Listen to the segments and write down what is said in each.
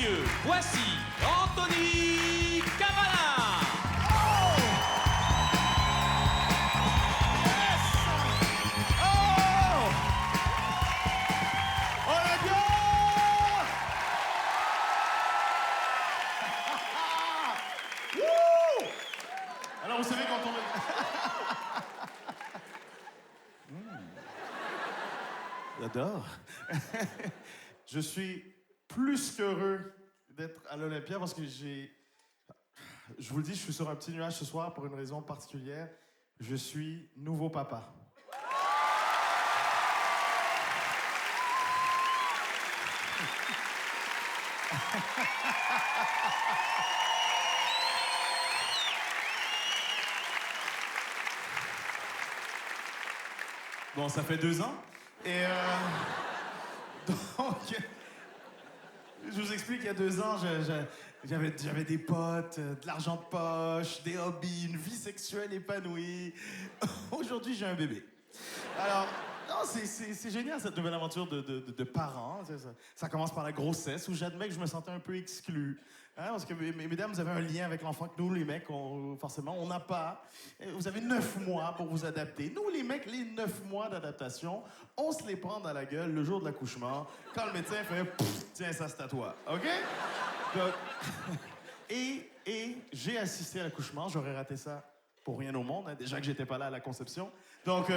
messieurs, voici Anthony Cavana. Oh! Yes! Oh! On est bien! Wouh! Alors, vous savez, quand on J'adore. Je suis plus qu'heureux d'être à l'Olympia parce que je vous le dis, je suis sur un petit nuage ce soir pour une raison particulière. Je suis nouveau papa. Bon, ça fait 2 ans. Et donc, je vous explique, il y a 2 ans, j'avais des potes, de l'argent de poche, des hobbies, une vie sexuelle épanouie. Aujourd'hui, j'ai un bébé. Alors, non, c'est génial cette nouvelle aventure de parents. Ça commence par la grossesse où j'admets que je me sentais un peu exclu. Hein, parce que, mesdames, vous avez un lien avec l'enfant que nous, les mecs, forcément, on n'a pas. Vous avez 9 mois pour vous adapter. Nous, les mecs, les 9 mois d'adaptation, on se les prend dans la gueule le jour de l'accouchement, quand le médecin fait « Tiens, ça, c'est à toi. » OK? Donc, et j'ai assisté à l'accouchement. J'aurais raté ça pour rien au monde. Hein, déjà que j'étais pas là à la conception. Donc...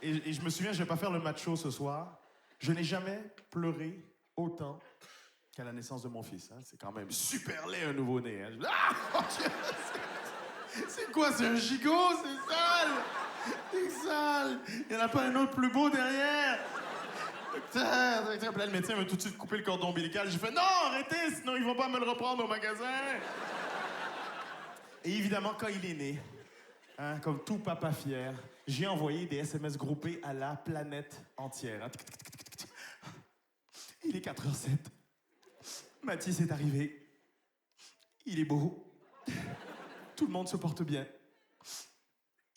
Et je me souviens, je vais pas faire le macho ce soir. Je n'ai jamais pleuré autant qu'à la naissance de mon fils. Hein. C'est quand même super laid, un nouveau-né. Hein. Ah! Oh, Dieu, c'est quoi? C'est un gigot? C'est sale! C'est sale! Il n'y en a pas un autre plus beau derrière? Docteur, le médecin m'a tout de suite coupé le cordon ombilical. J'ai fait non, arrêtez, sinon ils vont pas me le reprendre au magasin. Et évidemment, quand il est né, hein, comme tout papa fier, j'ai envoyé des SMS groupés à la planète entière. Hein. Il est 4h07. Mathis est arrivé. Il est beau. Tout le monde se porte bien.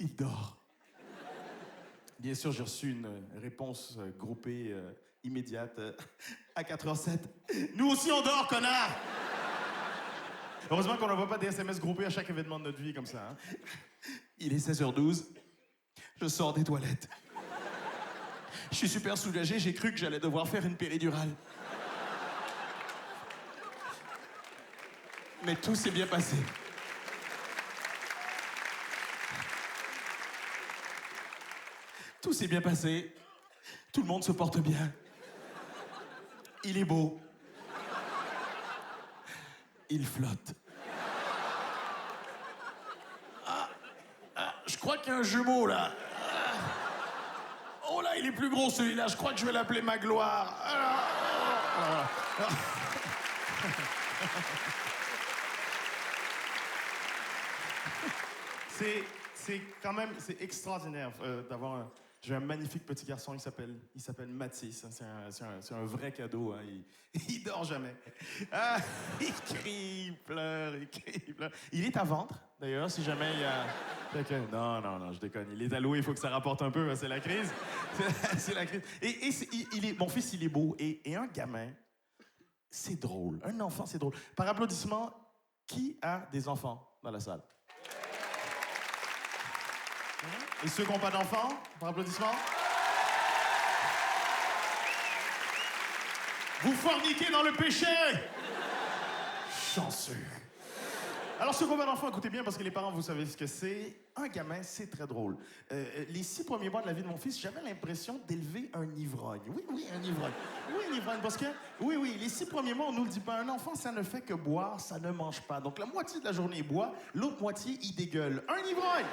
Il dort. Bien sûr, j'ai reçu une réponse groupée immédiate à 4h07. Nous aussi, on dort, connard! Heureusement qu'on n'envoie pas des SMS groupés à chaque événement de notre vie comme ça. Hein. Il est 16h12. Je sors des toilettes. Je suis super soulagé, j'ai cru que j'allais devoir faire une péridurale. Mais tout s'est bien passé. Tout s'est bien passé. Tout le monde se porte bien. Il est beau. Il flotte. Je crois qu'il y a un jumeau, là. Oh là, il est plus gros, celui-là. Je crois que je vais l'appeler Magloire. C'est quand même... C'est extraordinaire d'avoir J'ai un magnifique petit garçon, il s'appelle Mathis. C'est un vrai cadeau. Hein. Il dort jamais. Ah, il crie, il pleure, il crie, il pleure. Il est à vendre, d'ailleurs, si jamais il y a... Non, je déconne. Il est alloué, il faut que ça rapporte un peu. Hein, c'est la crise. C'est la crise. Mon fils, il est beau. Et un gamin, c'est drôle. Un enfant, c'est drôle. Par applaudissement, qui a des enfants dans la salle? Et ceux qui n'ont pas d'enfants, par applaudissement. Vous forniquez dans le péché! Chanceux. Alors, ceux qui n'ont pas d'enfants, écoutez bien, parce que les parents, vous savez ce que c'est. Un gamin, c'est très drôle. Les 6 premiers mois de la vie de mon fils, j'avais l'impression d'élever un ivrogne. Oui, un ivrogne. Oui, un ivrogne, parce que, oui, les 6 premiers mois, on nous le dit pas. Un enfant, ça ne fait que boire, ça ne mange pas. Donc, la moitié de la journée, il boit, l'autre moitié, il dégueule. Un ivrogne!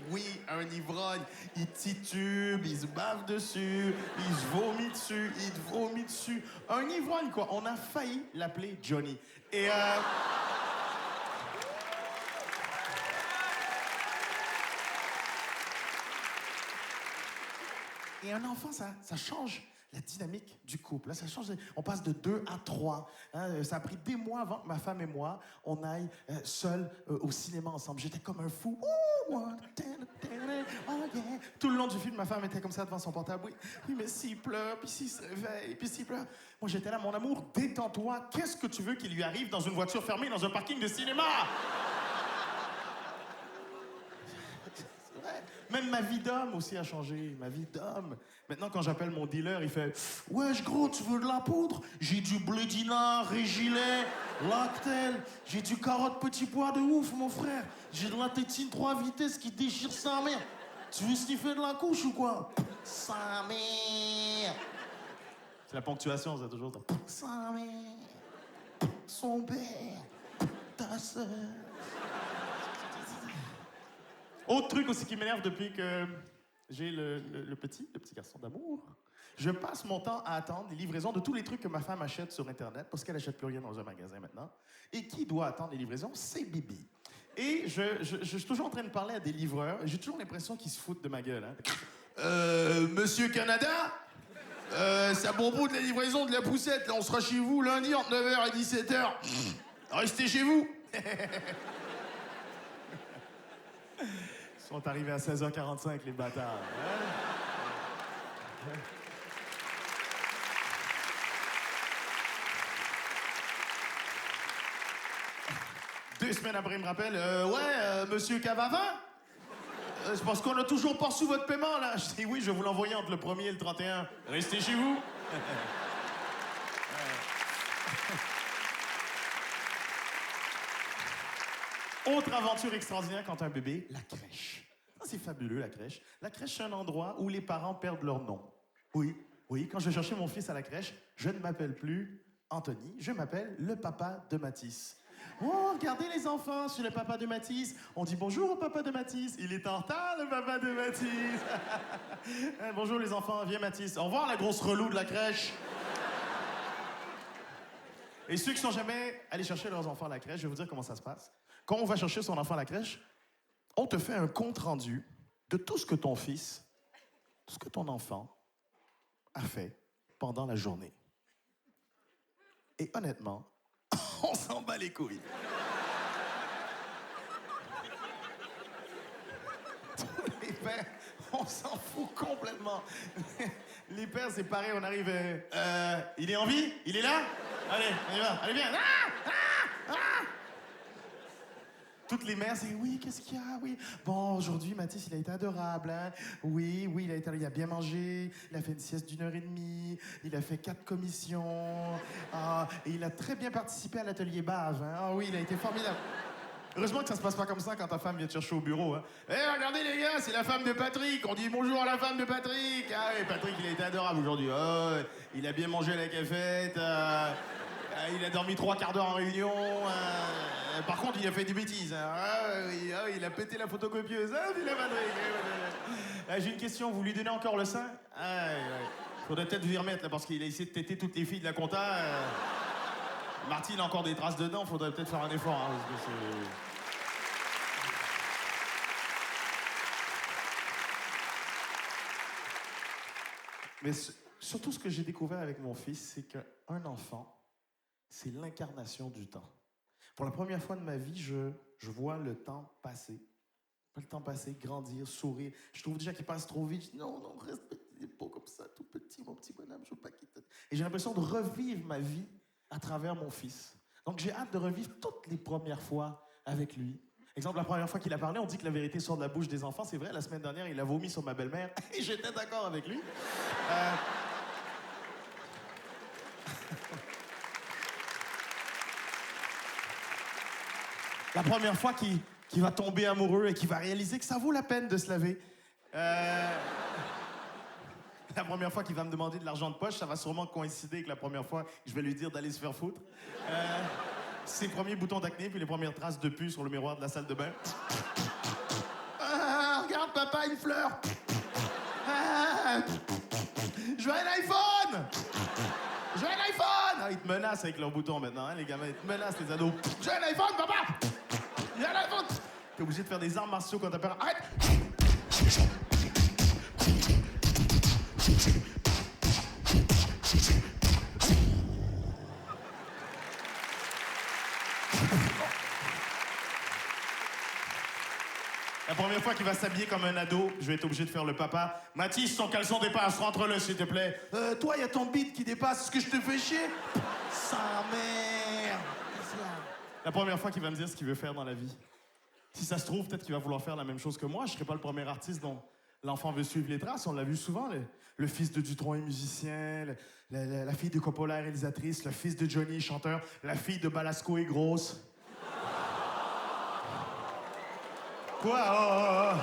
Oui, un ivrogne. Il titube, il se bave dessus, il se vomit dessus, il te vomit dessus. Un ivrogne, quoi. On a failli l'appeler Johnny. Et un enfant, ça change la dynamique du couple. Là, ça change. On passe de 2 à 3. Hein, ça a pris des mois avant que ma femme et moi, on aille seuls au cinéma ensemble. J'étais comme un fou. Oh, yeah. Tout le long du film, ma femme était comme ça devant son portable. Oui, oui, mais s'il pleure, puis s'il se réveille, puis s'il pleure... Moi, j'étais là, mon amour, détends-toi. Qu'est-ce que tu veux qu'il lui arrive dans une voiture fermée, dans un parking de cinéma? C'est vrai. Même ma vie d'homme aussi a changé. Ma vie d'homme. Maintenant, quand j'appelle mon dealer, il fait « Wesh, gros, tu veux de la poudre? J'ai du blé dinard, Régilet, Lactel. J'ai du carotte petit pois de ouf, mon frère. J'ai de la tétine 3 vitesses qui déchire sa mère. Tu veux sniffer de la couche ou quoi? Sa mère. » C'est la ponctuation, ça, toujours. Sa mère. Son père. Ta sœur. Autre truc aussi qui m'énerve depuis que j'ai le petit garçon d'amour. Je passe mon temps à attendre les livraisons de tous les trucs que ma femme achète sur Internet, parce qu'elle achète plus rien dans un magasin maintenant. Et qui doit attendre les livraisons? C'est Bibi. Et je suis toujours en train de parler à des livreurs, et j'ai toujours l'impression qu'ils se foutent de ma gueule. Hein. Monsieur Canada? C'est à propos de la livraison de la poussette. Là, on sera chez vous lundi entre 9h et 17h. Restez chez vous. Ils sont arrivés à 16h45, les bâtards. Hein? 2 semaines après, il me rappelle, monsieur Cavavin? C'est parce qu'on a toujours pas reçu votre paiement, là. Je dis, oui, je vais vous l'envoyer entre le 1er et le 31. Restez chez vous. Autre aventure extraordinaire quand t'as un bébé, la crèche. Ça, c'est fabuleux, la crèche. La crèche, c'est un endroit où les parents perdent leur nom. Oui, quand je vais chercher mon fils à la crèche, je ne m'appelle plus Anthony, je m'appelle le papa de Mathis. Oh, regardez les enfants, je suis le papa de Mathis. On dit bonjour au papa de Mathis. Il est en retard, le papa de Mathis. Bonjour les enfants, viens Mathis. Au revoir la grosse relou de la crèche. Et ceux qui sont jamais allés chercher leurs enfants à la crèche, je vais vous dire comment ça se passe. Quand on va chercher son enfant à la crèche, on te fait un compte rendu de tout ce que ton fils, tout ce que ton enfant a fait pendant la journée. Et honnêtement, on s'en bat les couilles. Tous les pères, on s'en fout complètement. Les pères, c'est pareil, on arrive... il est en vie? Il est là? Allez, on y va. Allez, viens. Toutes les mères, c'est oui, qu'est-ce qu'il y a? Oui. Bon, aujourd'hui, Mathis, il a été adorable. Hein? Oui, il a bien mangé. Il a fait une sieste d'1h30. Il a fait 4 commissions. Et il a très bien participé à l'atelier bave. Hein? Ah oui, il a été formidable. Heureusement que ça se passe pas comme ça quand ta femme vient te chercher au bureau. Hein? Regardez les gars, c'est la femme de Patrick. On dit bonjour à la femme de Patrick. Ah oui, Patrick, il a été adorable aujourd'hui. Oh, il a bien mangé à la cafette. Il a dormi 3 quarts d'heure en réunion. Par contre, il a fait des bêtises. Hein. Il a pété la photocopieuse. Il a Patrick. J'ai une question. Vous lui donnez encore le sein? Faudrait peut-être lui remettre, là, parce qu'il a essayé de téter toutes les filles de la compta. Marty, il a encore des traces dedans. Faudrait peut-être faire un effort. Hein, parce que Mais surtout, ce que j'ai découvert avec mon fils, c'est qu'un enfant, c'est l'incarnation du temps. Pour la première fois de ma vie, je vois le temps passer. Pas le temps passer, grandir, sourire. Je trouve déjà qu'il passe trop vite. Je dis, non, reste petit, pas comme ça, tout petit, mon petit bonhomme, je veux pas qu'il te... Et j'ai l'impression de revivre ma vie à travers mon fils. Donc j'ai hâte de revivre toutes les premières fois avec lui. Exemple, la première fois qu'il a parlé, on dit que la vérité sort de la bouche des enfants. C'est vrai, la semaine dernière, il a vomi sur ma belle-mère et j'étais d'accord avec lui. La première fois qu'il va tomber amoureux et qu'il va réaliser que ça vaut la peine de se laver. La première fois qu'il va me demander de l'argent de poche, ça va sûrement coïncider avec la première fois que je vais lui dire d'aller se faire foutre. Ses premiers boutons d'acné, puis les premières traces de pu sur le miroir de la salle de bain. Regarde, papa, une fleur. Je veux un iPhone. Je veux un iPhone. Ils te menacent avec leurs boutons maintenant, hein, les gamins. Ils te menacent, les ados. Je veux un iPhone, papa. Il y a un iPhone. T'es obligé de faire des arts martiaux quand t'as peur. Arrête. La première première fois qu'il va s'habiller comme un ado, je vais être obligé de faire le papa. Mathis, ton caleçon dépasse, rentre-le s'il te plaît. Toi, il y a ton bide qui dépasse, est-ce que je te fais chier? Sa mère. La première fois qu'il va me dire ce qu'il veut faire dans la vie. Si ça se trouve, peut-être qu'il va vouloir faire la même chose que moi. Je serai pas le premier artiste dont l'enfant veut suivre les traces. On l'a vu souvent. Le fils de Dutronc est musicien, la fille de Coppola est réalisatrice, le fils de Johnny est chanteur, la fille de Balasco est grosse. Quoi? Oh.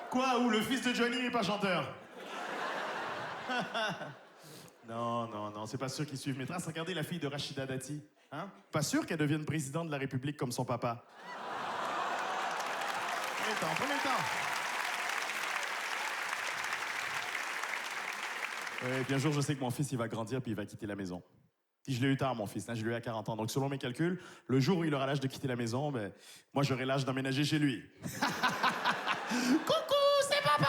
Quoi? Où le fils de Johnny n'est pas chanteur? Non, c'est pas sûr qu'ils suivent mes traces. Regardez la fille de Rachida Dati. Hein? Pas sûr qu'elle devienne présidente de la République comme son papa. Prenez le temps. Et puis un jour, je sais que mon fils, il va grandir puis il va quitter la maison. Puis je l'ai eu tard, mon fils. Hein, je l'ai eu à 40 ans. Donc, selon mes calculs, le jour où il aura l'âge de quitter la maison, ben, moi, j'aurai l'âge d'emménager chez lui. Coucou, c'est papa!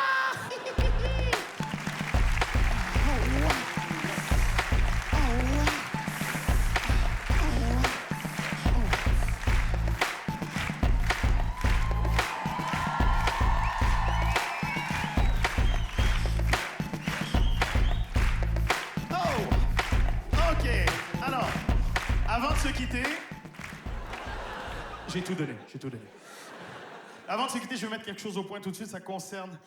Avant de se quitter, j'ai tout donné. Avant de se quitter, je vais mettre quelque chose au point tout de suite. Ça concerne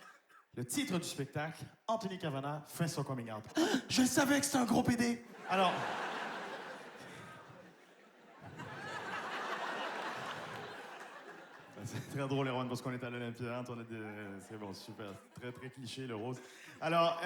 le titre du spectacle. Anthony Cavana fait son coming out. Je savais que c'était un gros PD. Alors... C'est très drôle, Erwan, parce qu'on est à l'Olympia. C'est bon, super. Très, très cliché, le rose. Alors,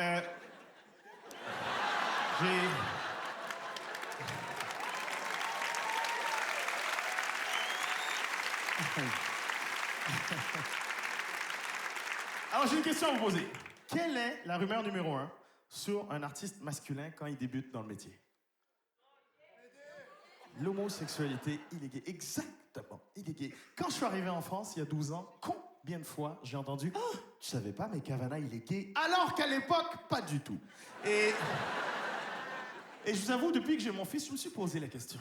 Alors, j'ai une question à vous poser. Quelle est la rumeur numéro 1 sur un artiste masculin quand il débute dans le métier? L'homosexualité illégale. Exactement, illégale. Quand je suis arrivé en France, il y a 12 ans, combien de fois j'ai entendu « Oh, tu savais pas, mais Cavana, il est gay. » Alors qu'à l'époque, pas du tout. Et je vous avoue, depuis que j'ai mon fils, je me suis posé la question.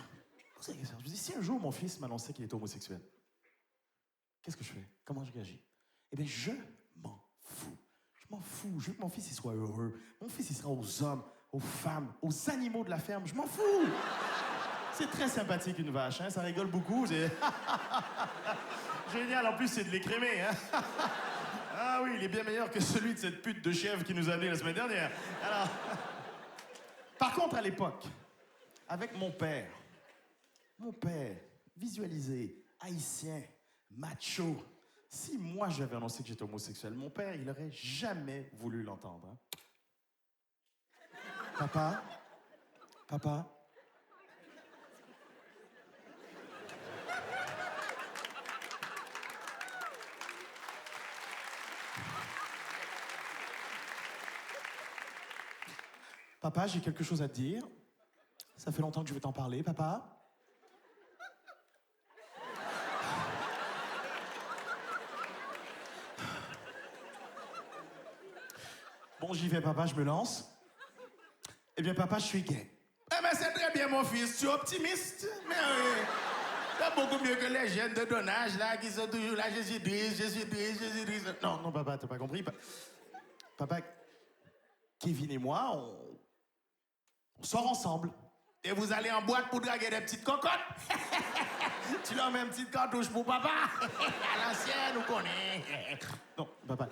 Je me suis dit, si un jour mon fils m'annonçait qu'il est homosexuel, qu'est-ce que je fais? Comment je réagis? Eh bien, je m'en fous. Je m'en fous. Je veux que mon fils il soit heureux. Mon fils, il sera aux hommes, aux femmes, aux animaux de la ferme. Je m'en fous. C'est très sympathique, une vache. Hein? Ça rigole beaucoup. Génial. En plus, c'est de l'écrémé. Hein? Ah oui, il est bien meilleur que celui de cette pute de chèvre qui nous a amené la semaine dernière. Alors... Par contre, à l'époque, avec mon père, visualisé, haïtien, macho. Si moi, j'avais annoncé que j'étais homosexuel, mon père, il aurait jamais voulu l'entendre. Hein? Papa? Papa, j'ai quelque chose à te dire. Ça fait longtemps que je veux t'en parler, papa. Bon, j'y vais, papa, je me lance. Eh bien, papa, je suis gay. Eh bien, c'est très bien, mon fils. Tu es optimiste. Mais c'est beaucoup mieux que les jeunes de ton âge, là, qui sont toujours là. Je suis triste. Non, papa, t'as pas compris. Papa, Kevin et moi, on sort ensemble. Et vous allez en boîte pour draguer des petites cocottes. Tu leur mets une petite cartouche pour papa. À l'ancienne, on connaît. Non, papa.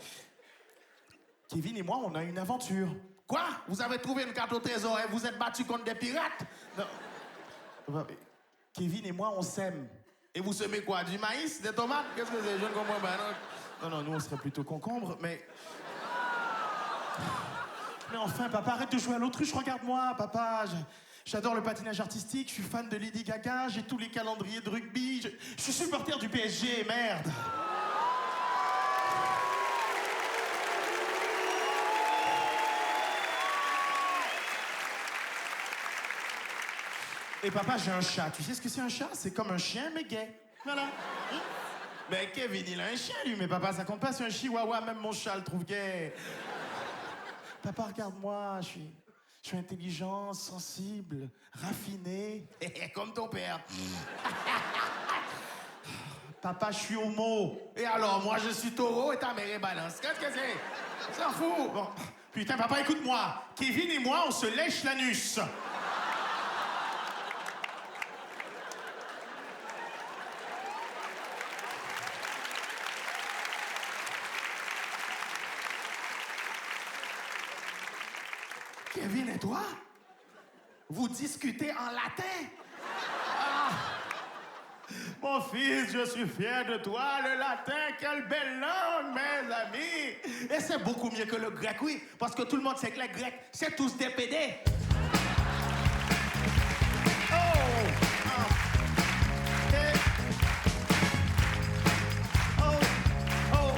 Kevin et moi, on a une aventure. Quoi? Vous avez trouvé une carte au trésor et vous êtes battu contre des pirates? Non. Kevin et moi, on sème. Et vous semez quoi? Du maïs? Des tomates? Qu'est-ce que c'est? Je ne comprends pas. Non, nous, on serait plutôt concombres, mais... Mais enfin, papa, arrête de jouer à l'autruche, regarde-moi, papa. J'adore le patinage artistique, je suis fan de Lady Gaga, j'ai tous les calendriers de rugby, je suis supporter du PSG, merde. Et papa, j'ai un chat. Tu sais ce que c'est un chat? C'est comme un chien, mais gay. Voilà. Ben, Kevin, il a un chien, lui. Mais papa, ça compte pas, c'est un chihuahua. Même mon chat le trouve gay. Papa, regarde-moi. Je suis intelligent, sensible, raffiné. Comme ton père. Papa, je suis homo. Et alors, moi, je suis taureau et ta mère est balance. Qu'est-ce que c'est? On s'en fout. Bon. Putain, papa, écoute-moi. Kevin et moi, on se lèche l'anus. Kevin et toi? Vous discutez en latin? Ah! Mon fils, je suis fier de toi. Le latin, quelle belle langue, mes amis. Et c'est beaucoup mieux que le grec, oui. Parce que tout le monde sait que les Grecs, c'est tous des pédés. Oh! Ah. Eh. Oh! Oh!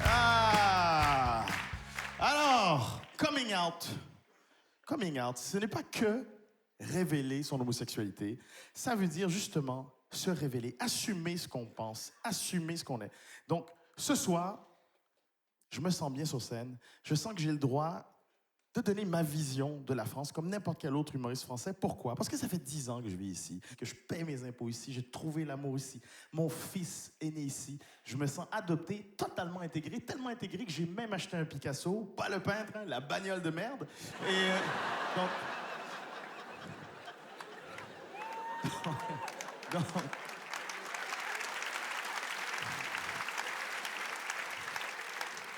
Ah! Alors, coming out. Coming out, ce n'est pas que révéler son homosexualité. Ça veut dire justement se révéler, assumer ce qu'on pense, assumer ce qu'on est. Donc, ce soir, je me sens bien sur scène. Je sens que j'ai le droit de donner ma vision de la France comme n'importe quel autre humoriste français. Pourquoi? Parce que ça fait 10 ans que je vis ici, que je paie mes impôts ici, j'ai trouvé l'amour ici. Mon fils est né ici. Je me sens adopté, totalement intégré, tellement intégré que j'ai même acheté un Picasso, pas le peintre, hein, la bagnole de merde. Et donc... donc...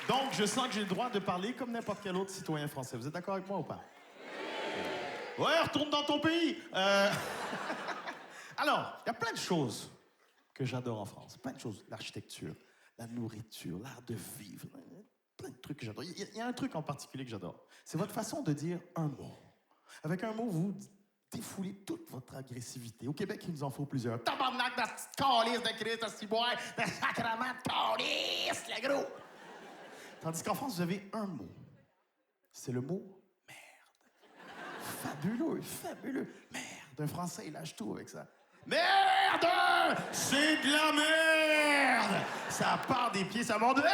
Donc, je sens que j'ai le droit de parler comme n'importe quel autre citoyen français. Vous êtes d'accord avec moi ou pas? Ouais, retourne dans ton pays. Alors, il y a plein de choses que j'adore en France. Plein de choses. L'architecture, la nourriture, l'art de vivre. Plein de trucs que j'adore. Il y a un truc en particulier que j'adore. C'est votre façon de dire un mot. Avec un mot, vous défoulez toute votre agressivité. Au Québec, il nous en faut plusieurs. Tabarnak, de petite calice de Christ, de ciboire, de sacrement de calice, le gros. Tandis qu'en France, vous avez un mot. C'est le mot merde. Fabuleux, fabuleux. Merde, un Français, il lâche tout avec ça. Merde! C'est de la merde! Ça part des pieds, ça mord de... Tu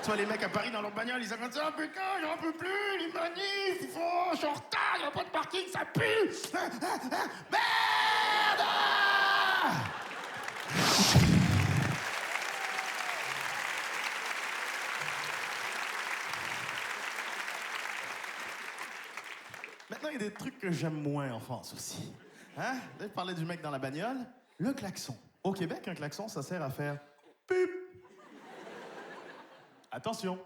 vois les mecs à Paris dans leur bagnole, ils sont comme ça, putain, j'en peux plus, les manifs, ils font, je suis en retard, il n'y a pas de parking, ça pue! Merde! Maintenant, il y a des trucs que j'aime moins en France aussi. Hein? Là, je parlais du mec dans la bagnole. Le klaxon. Au Québec, un klaxon, ça sert à faire pip. Attention.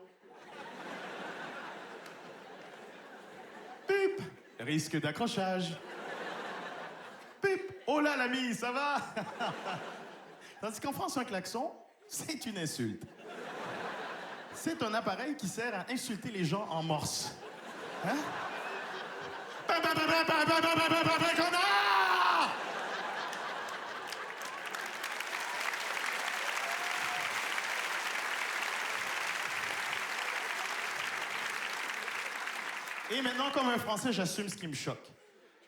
Pip. Risque d'accrochage. Pip. Oh là, l'ami, ça va? Tandis qu'en France, un klaxon, c'est une insulte. C'est un appareil qui sert à insulter les gens en morse. Hein? Et maintenant, comme un Français, j'assume ce qui me choque.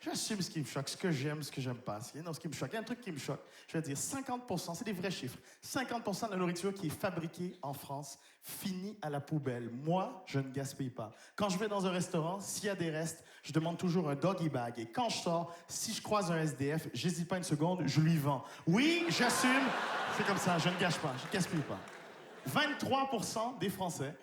J'assume ce qui me choque, ce que j'aime, ce que j'aime pas. Non, ce qui me choque. Il y a un truc qui me choque. Je vais dire 50%, c'est des vrais chiffres. 50% de la nourriture qui est fabriquée en France finit à la poubelle. Moi, je ne gaspille pas. Quand je vais dans un restaurant, s'il y a des restes, je demande toujours un doggy bag. Et quand je sors, si je croise un SDF, j'hésite pas une seconde, je lui vends. Oui, j'assume. C'est comme ça, je ne gâche pas, je ne gaspille pas. 23% des Français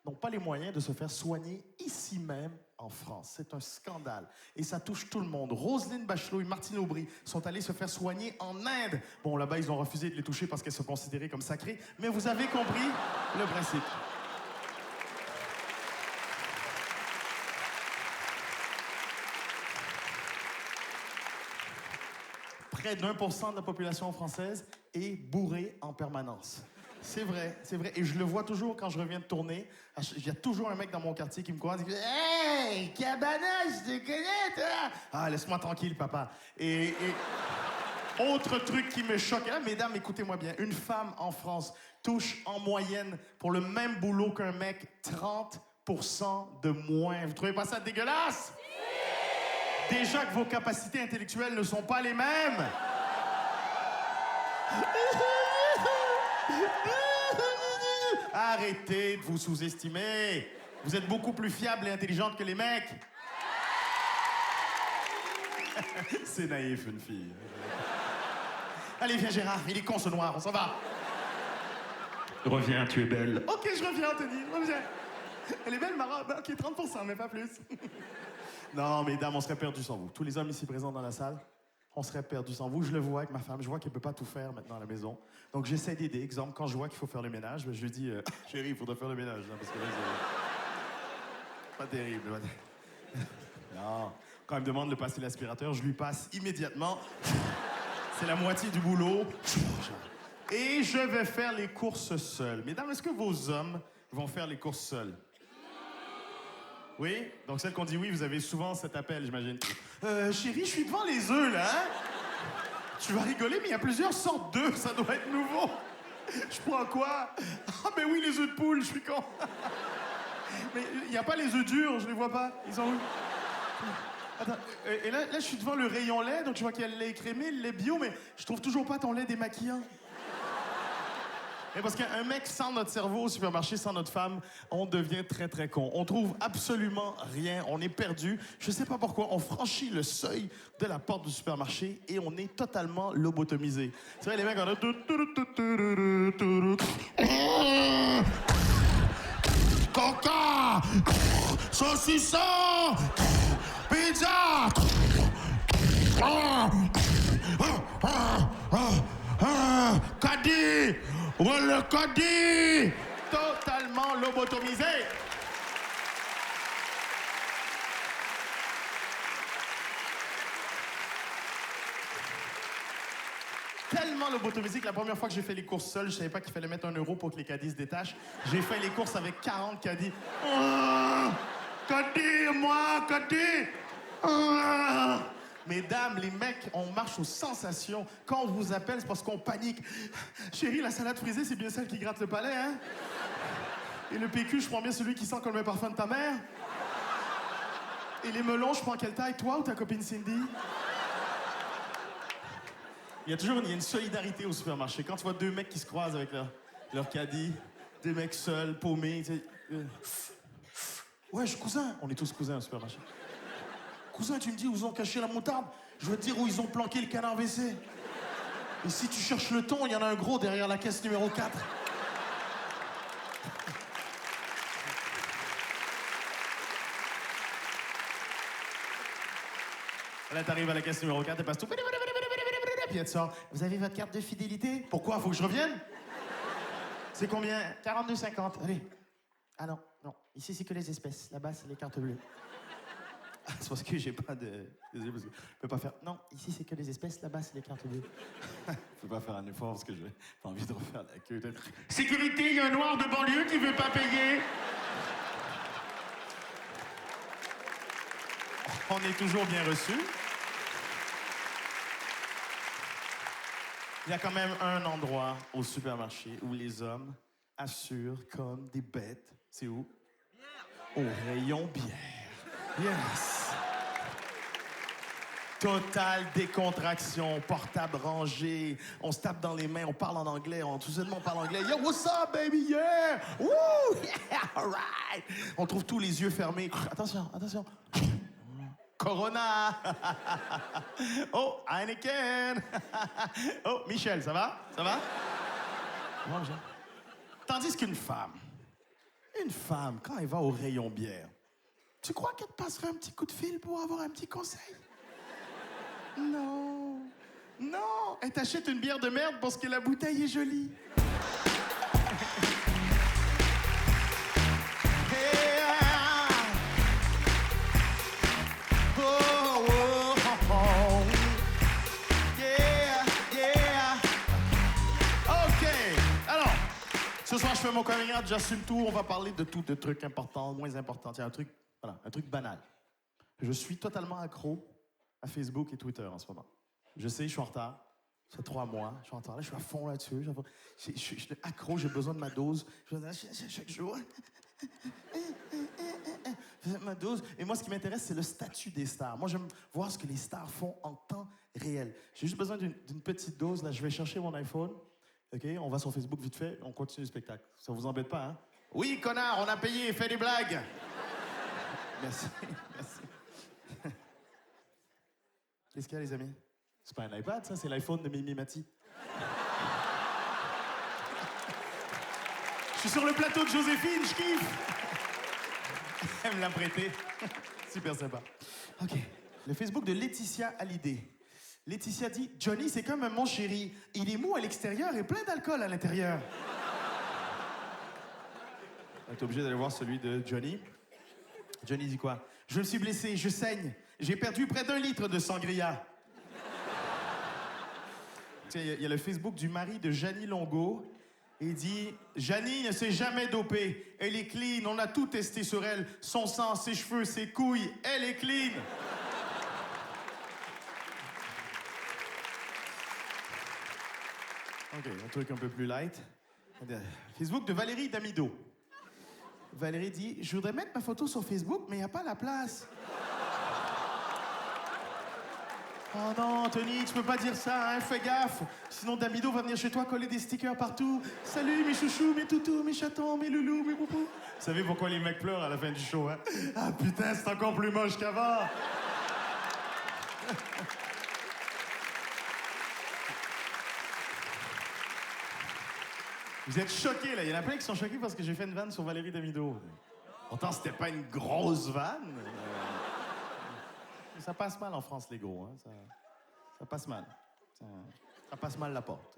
n'ont pas les moyens de se faire soigner ici même en France. C'est un scandale. Et ça touche tout le monde. Roselyne Bachelot et Martine Aubry sont allées se faire soigner en Inde. Bon, là-bas, ils ont refusé de les toucher parce qu'elles sont considérées comme sacrées. Mais vous avez compris le principe. Près d'1% de la population française est bourrée en permanence. C'est vrai, c'est vrai. Et je le vois toujours quand je reviens de tourner. Il y a toujours un mec dans mon quartier qui me croise et qui dit « Hey, Cabana, je te connais, toi! » Ah, laisse-moi tranquille, papa. Et autre truc qui me choque. Là, mesdames, écoutez-moi bien. Une femme en France touche en moyenne pour le même boulot qu'un mec 30% de moins. Vous trouvez pas ça dégueulasse? Déjà que vos capacités intellectuelles ne sont pas les mêmes. Arrêtez de vous sous-estimer. Vous êtes beaucoup plus fiable et intelligente que les mecs. C'est naïf, une fille. Allez, viens, Gérard, il est con, ce noir, on s'en va. Reviens, tu es belle. Ok, je reviens, Anthony, reviens. Elle est belle, ma robe. Ok, 30%, mais pas plus. Non, mesdames, on serait perdus sans vous. Tous les hommes ici présents dans la salle, on serait perdus sans vous. Je le vois avec ma femme, je vois qu'elle peut pas tout faire maintenant à la maison. Donc, j'essaie d'aider. Exemple, quand je vois qu'il faut faire le ménage, je lui dis, chérie, il faudrait faire le ménage. Hein, parce que là, c'est pas terrible. Non. Quand elle me demande de passer l'aspirateur, je lui passe immédiatement. C'est la moitié du boulot. Et je vais faire les courses seul. Mesdames, est-ce que vos hommes vont faire les courses seuls? Oui? Donc celle qu'on dit oui, vous avez souvent cet appel, j'imagine. Chérie, je suis devant les œufs, là, hein? Tu vas rigoler, mais il y a plusieurs sortes d'œufs, ça doit être nouveau. Je prends quoi? Ah, ben oui, les œufs de poule, je suis con. Mais il n'y a pas les œufs durs, je les vois pas. Ils sont où? Attends, et là, je suis devant le rayon lait, donc je vois qu'il y a le lait écrémé, le lait bio, mais je trouve toujours pas ton lait démaquillant. Et parce qu'un mec sans notre cerveau au supermarché, sans notre femme, on devient très, très con. On trouve absolument rien, on est perdu. Je sais pas pourquoi, on franchit le seuil de la porte du supermarché et on est totalement lobotomisé. C'est vrai, les mecs, on a... Coca! Saucisson! Pizza! Caddie! Le caddie! Totalement lobotomisé! Tellement lobotomisé que la première fois que j'ai fait les courses seul, je savais pas qu'il fallait mettre 1 euro pour que les caddies se détachent. J'ai fait les courses avec 40 caddies. Caddie, moi, caddie! Mesdames, les mecs, on marche aux sensations. Quand on vous appelle, c'est parce qu'on panique. Chérie, la salade frisée, c'est bien celle qui gratte le palais, hein? Et le PQ, je prends bien celui qui sent comme le parfum de ta mère? Et les melons, je prends quelle taille, toi ou ta copine Cindy? Il y a toujours une solidarité au supermarché. Quand tu vois deux mecs qui se croisent avec leur caddie, des mecs seuls, paumés, tu sais, ouais, je suis cousin. On est tous cousins au supermarché. Cousin, tu me dis où ils ont caché la moutarde? Je veux te dire où ils ont planqué le canard WC. Et si tu cherches le thon, il y en a un gros derrière la caisse numéro 4. Là, t'arrives à la caisse numéro 4, et passes tout... Puis elle te sort, vous avez votre carte de fidélité? Pourquoi? Faut que je revienne? C'est combien? 42,50. Allez. Ah non, non. Ici, c'est que les espèces. Là-bas, c'est les cartes bleues. C'est parce que j'ai pas de... Désolé, parce que je peux pas faire... Non, ici, c'est que les espèces. Là-bas, c'est les cartes bleues. Je peux pas faire un effort parce que j'ai pas envie de refaire la queue. Sécurité, il y a un noir de banlieue qui veut pas payer. On est toujours bien reçus. Il y a quand même un endroit au supermarché où les hommes assurent comme des bêtes. C'est où? Au rayon bière. Yes! Totale décontraction, portable rangé, on se tape dans les mains, on parle en anglais, tout simplement on parle anglais. Yo, what's up, baby? Yeah! Woo! Yeah, all right! On trouve tous les yeux fermés. Attention, attention. Corona! Oh, Heineken! Oh, Michel, ça va? Ça va? Moi, j'aime. Tandis qu'une femme, quand elle va au rayon bière, tu crois qu'elle te passerait un petit coup de fil pour avoir un petit conseil? Non. Non, elle t'achète une bière de merde parce que la bouteille est jolie. Ce soir, je fais mon coming out, j'assume tout. On va parler de tout, de trucs importants, moins importants. Tiens, un truc banal. Je suis totalement accro à Facebook et Twitter en ce moment. Je sais, je suis en retard. Ça fait 3 mois, je suis en retard. Là, je suis à fond là-dessus. Je suis accro, j'ai besoin de ma dose. Chaque jour. Ma dose. Et moi, ce qui m'intéresse, c'est le statut des stars. Moi, j'aime voir ce que les stars font en temps réel. J'ai juste besoin d'une petite dose. Là, je vais chercher mon iPhone. OK, on va sur Facebook vite fait, on continue le spectacle. Ça vous embête pas, hein? Oui, connard, on a payé, fais des blagues! Merci, merci. Qu'est-ce qu'il y a, les amis? C'est pas un iPad, ça, c'est l'iPhone de Mimi Mati. Je suis sur le plateau de Joséphine, je kiffe. Elle me l'a prêté. Super sympa. OK. Le Facebook de Laetitia Hallyday. Laetitia dit « Johnny, c'est comme mon chéri. Il est mou à l'extérieur et plein d'alcool à l'intérieur. » T'es obligé d'aller voir celui de Johnny. Johnny dit quoi? « Je me suis blessé, je saigne. J'ai perdu près d'1 litre de sangria. » Tiens, il y a le Facebook du mari de Jeannie Longo. Il dit « Jeannie ne s'est jamais dopée. Elle est clean. On a tout testé sur elle. Son sang, ses cheveux, ses couilles. Elle est clean. » OK, un truc un peu plus light. Facebook de Valérie Damido. Valérie dit « Je voudrais mettre ma photo sur Facebook, mais il n'y a pas la place. » Oh non, Anthony, tu peux pas dire ça, hein? Fais gaffe. Sinon, Damido va venir chez toi coller des stickers partout. Salut, mes chouchous, mes toutous, mes chatons, mes loulous, mes poupous. Vous savez pourquoi les mecs pleurent à la fin du show, hein? Ah putain, c'est encore plus moche qu'avant. Vous êtes choqués, là. Il y en a plein qui sont choqués parce que j'ai fait une vanne sur Valérie Damido. Pourtant, c'était pas une grosse vanne. Ça passe mal en France, les gros. Hein. Ça passe mal. Ça passe mal la porte.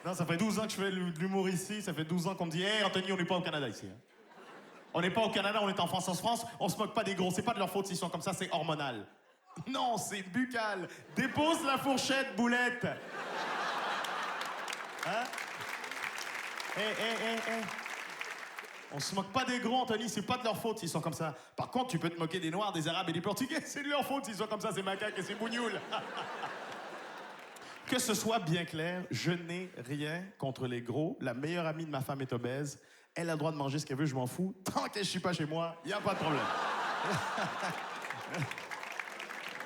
Non, ça fait 12 ans que je fais de l'humour ici. Ça fait 12 ans qu'on me dit « Hey, Anthony, on n'est pas au Canada ici. Hein. On n'est pas au Canada, on est en France. En France, on se moque pas des gros. C'est pas de leur faute s'ils sont comme ça, c'est hormonal. » Non, c'est buccal. Dépose la fourchette, boulette. Hein? Hé. On se moque pas des gros, Anthony, c'est pas de leur faute s'ils sont comme ça. Par contre, tu peux te moquer des Noirs, des Arabes et des Portugais, c'est de leur faute s'ils sont comme ça, c'est macaques et c'est bougnoul. Que ce soit bien clair, je n'ai rien contre les gros. La meilleure amie de ma femme est obèse. Elle a le droit de manger ce qu'elle veut, je m'en fous. Tant que je suis pas chez moi, y a pas de problème.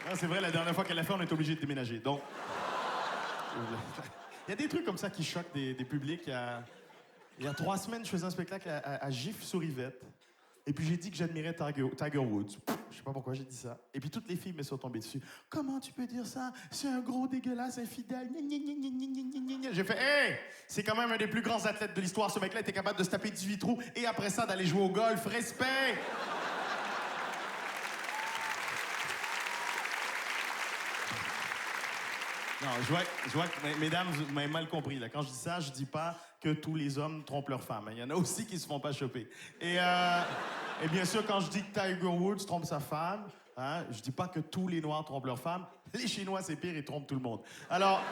Non, c'est vrai, la dernière fois qu'elle l'a fait, on est obligé de déménager. Donc, il y a des trucs comme ça qui choquent des publics. Il y a 3 semaines, je faisais un spectacle à Gif-sur-Yvette. Et puis j'ai dit que j'admirais Tiger Woods. Je sais pas pourquoi j'ai dit ça. Et puis toutes les filles me sont tombées dessus. Comment tu peux dire ça? C'est un gros dégueulasse, infidèle. J'ai fait, hey! C'est quand même un des plus grands athlètes de l'histoire. Ce mec-là était capable de se taper 18 trous et après ça d'aller jouer au golf. Respect! Non, je vois que, mesdames, vous m'avez mal compris. Là. Quand je dis ça, je dis pas que tous les hommes trompent leurs femmes. Il y en a aussi qui se font pas choper. Et bien sûr, quand je dis que Tiger Woods trompe sa femme, hein, je dis pas que tous les Noirs trompent leurs femmes. Les Chinois, c'est pire, ils trompent tout le monde. Alors,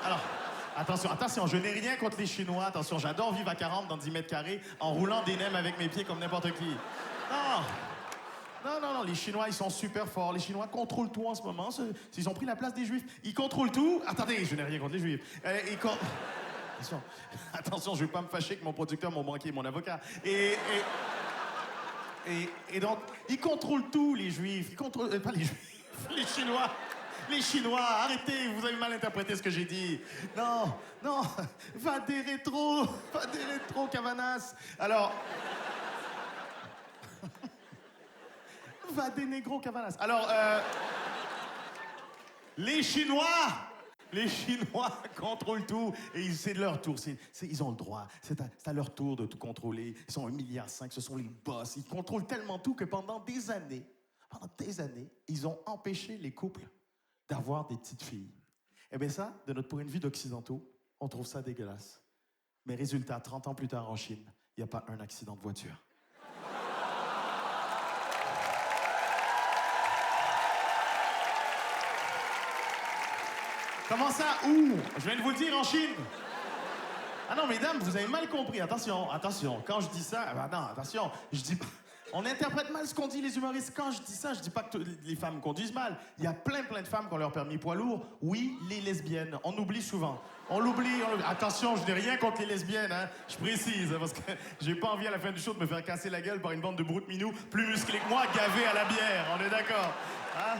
attention, je n'ai rien contre les Chinois. Attention, j'adore vivre à 40 dans 10 mètres carrés en roulant des nems avec mes pieds comme n'importe qui. Non, les Chinois, ils sont super forts. Les Chinois contrôlent tout en ce moment. Ils ont pris la place des Juifs. Ils contrôlent tout. Attendez, je n'ai rien contre les Juifs. Attention, je vais pas me fâcher que mon producteur, mon banquier, mon avocat. Et donc, ils contrôlent tout, les Juifs. Ils contrôlent... pas les Juifs, les Chinois. Les Chinois, arrêtez, vous avez mal interprété ce que j'ai dit. Non, va des rétro, Cavanas. Alors... Va des négros Cavanas. Alors, les Chinois contrôlent tout et c'est de leur tour. Ils ont le droit. C'est à leur tour de tout contrôler. Ils sont 1,5 milliard. Ce sont les boss. Ils contrôlent tellement tout que pendant des années, ils ont empêché les couples d'avoir des petites filles. Eh bien ça, de notre point de vue d'occidentaux, on trouve ça dégueulasse. Mais résultat, 30 ans plus tard en Chine, il n'y a pas un accident de voiture. Comment ça? Où? Je viens de vous le dire, en Chine. Ah non, mesdames, vous avez mal compris. Attention. Quand je dis ça, attention. Je dis pas... On interprète mal ce qu'on dit, les humoristes. Quand je dis ça, je dis pas que les femmes conduisent mal. Il y a plein de femmes qui ont leur permis poids lourd. Oui, les lesbiennes. On oublie souvent. On l'oublie. Attention, je n'ai rien contre les lesbiennes, hein. Je précise, parce que j'ai pas envie à la fin du show de me faire casser la gueule par une bande de broutes minous plus musclés que moi, gavés à la bière. On est d'accord? Hein?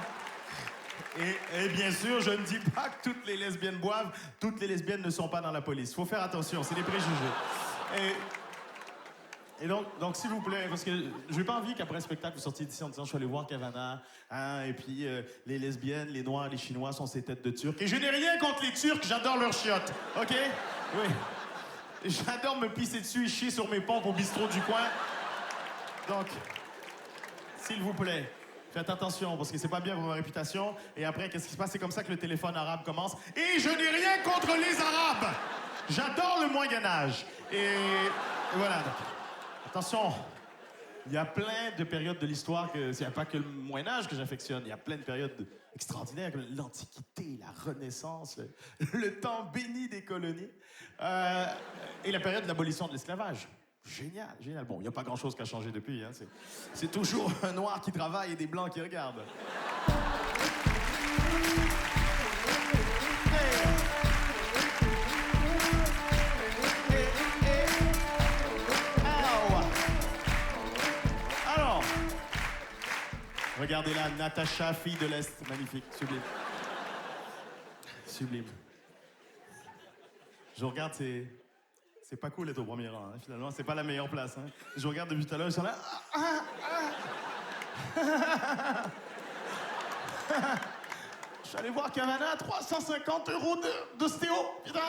Et bien sûr, je ne dis pas que toutes les lesbiennes boivent. Toutes les lesbiennes ne sont pas dans la police. Faut faire attention, c'est des préjugés. Et donc s'il vous plaît, parce que j'ai pas envie qu'après le spectacle, vous sortiez d'ici en disant je suis allé voir Cavana, hein, et puis les lesbiennes, les noirs, les chinois sont ces têtes de turcs. Et je n'ai rien contre les turcs, j'adore leurs chiottes, OK? Oui. J'adore me pisser dessus et chier sur mes pompes au bistrot du coin. Donc, s'il vous plaît, faites attention, parce que c'est pas bien pour ma réputation. Et après, qu'est-ce qui se passe? C'est comme ça que le téléphone arabe commence. Et je n'ai rien contre les Arabes! J'adore le Moyen-Âge. Et voilà. Donc, attention, il y a plein de périodes de l'histoire que... Il n'y a pas que le Moyen-Âge que j'affectionne. Il y a plein de périodes extraordinaires, comme l'Antiquité, la Renaissance, le temps béni des colonies. Et la période de l'abolition de l'esclavage. Génial, génial. Bon, il n'y a pas grand-chose qui a changé depuis. Hein. C'est toujours un noir qui travaille et des blancs qui regardent. Alors, regardez là, Natacha, fille de l'Est. Magnifique, sublime. Sublime. Je regarde, c'est pas cool d'être au premier rang, hein, finalement. C'est pas la meilleure place. Hein. Je regarde depuis tout à l'heure, ils sont là. Je suis allé voir Cavana, 350 € d'ostéo. Putain.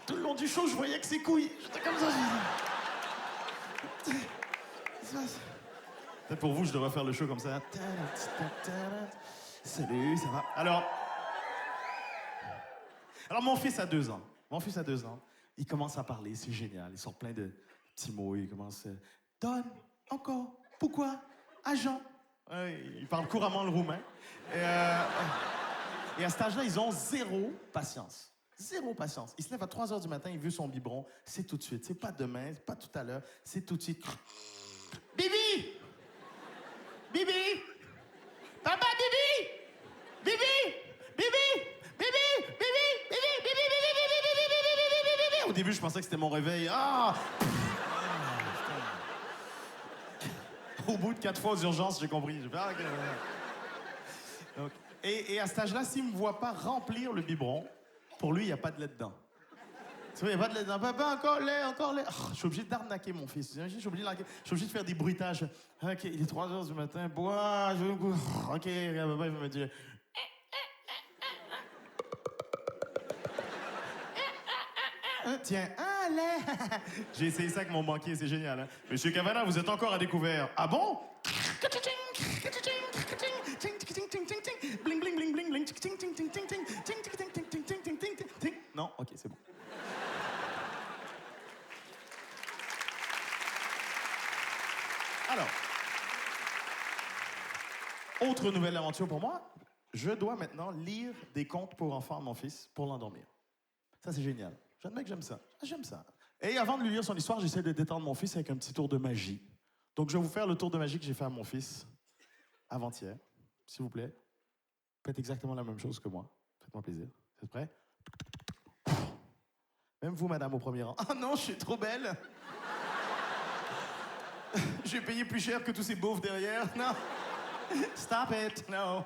Tout le long du show, je voyais que ses couilles. J'étais comme ça. Peut-être pour vous, je devrais faire le show comme ça. Salut, ça va? Alors, mon fils a 2 ans. Il commence à parler, c'est génial. Il sort plein de petits mots. Il commence... Donne, encore, pourquoi, agent. Il parle couramment le roumain. Et à cet âge-là, ils ont zéro patience. Zéro patience. Il se lève à 3 h du matin, il veut son biberon. C'est tout de suite. C'est pas demain, c'est pas tout à l'heure. C'est tout de suite. Bibi! Bibi! Papa, Bibi! Bibi! Bibi! Bibi! Bibi! Au début, je pensais que c'était mon réveil. Ah! Au bout de 4 fois aux urgences, j'ai compris. Donc, et à cet âge-là, s'il ne me voit pas remplir le biberon, pour lui, il n'y a pas de lait dedans. Tu vois, il n'y a pas de lait dedans. Papa, encore lait, encore lait. Oh, je suis obligé d'arnaquer mon fils. Je suis obligé de faire des bruitages. OK, il est 3 h du matin. Bois, je veux... OK, papa, il va me dire... Tiens, un lait. J'ai essayé ça avec mon banquier, c'est génial. Hein? Monsieur Cavana, vous êtes encore à découvert. Ah bon? Non? OK, c'est bon. Alors, autre nouvelle aventure pour moi. Je dois maintenant lire des contes pour enfants à mon fils pour l'endormir. Ça, c'est génial. J'admets que j'aime ça. J'aime ça. Et avant de lui lire son histoire, j'essaie de détendre mon fils avec un petit tour de magie. Donc, je vais vous faire le tour de magie que j'ai fait à mon fils avant-hier. S'il vous plaît. Faites exactement la même chose que moi. Faites-moi plaisir. Vous êtes prêts? Même vous, madame, au premier rang. Ah non, je suis trop belle. Je vais payer plus cher que tous ces beaufs derrière. Non. Stop it. No.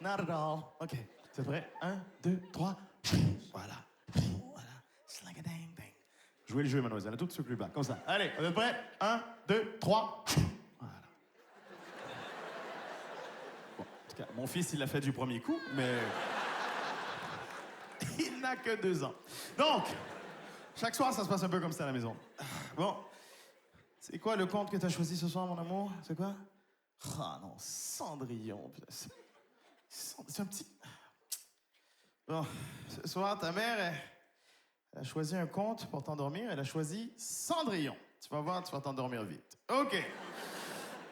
Not at all. OK. Vous êtes prêts? 1, 2, 3. Voilà. Jouez le jeu, mademoiselle, un tout petit peu plus bas, comme ça. Allez, vous êtes prêts? 1, 2, 3. Voilà. Bon, en tout cas, mon fils, il l'a fait du premier coup, mais... il n'a que 2 ans. Donc, chaque soir, ça se passe un peu comme ça à la maison. Bon, c'est quoi le conte que tu as choisi ce soir, mon amour? C'est quoi? Ah non, Cendrillon. C'est un petit... Bon, ce soir, ta mère... Elle a choisi un conte pour t'endormir. Elle a choisi Cendrillon. Tu vas voir, tu vas t'endormir vite. OK.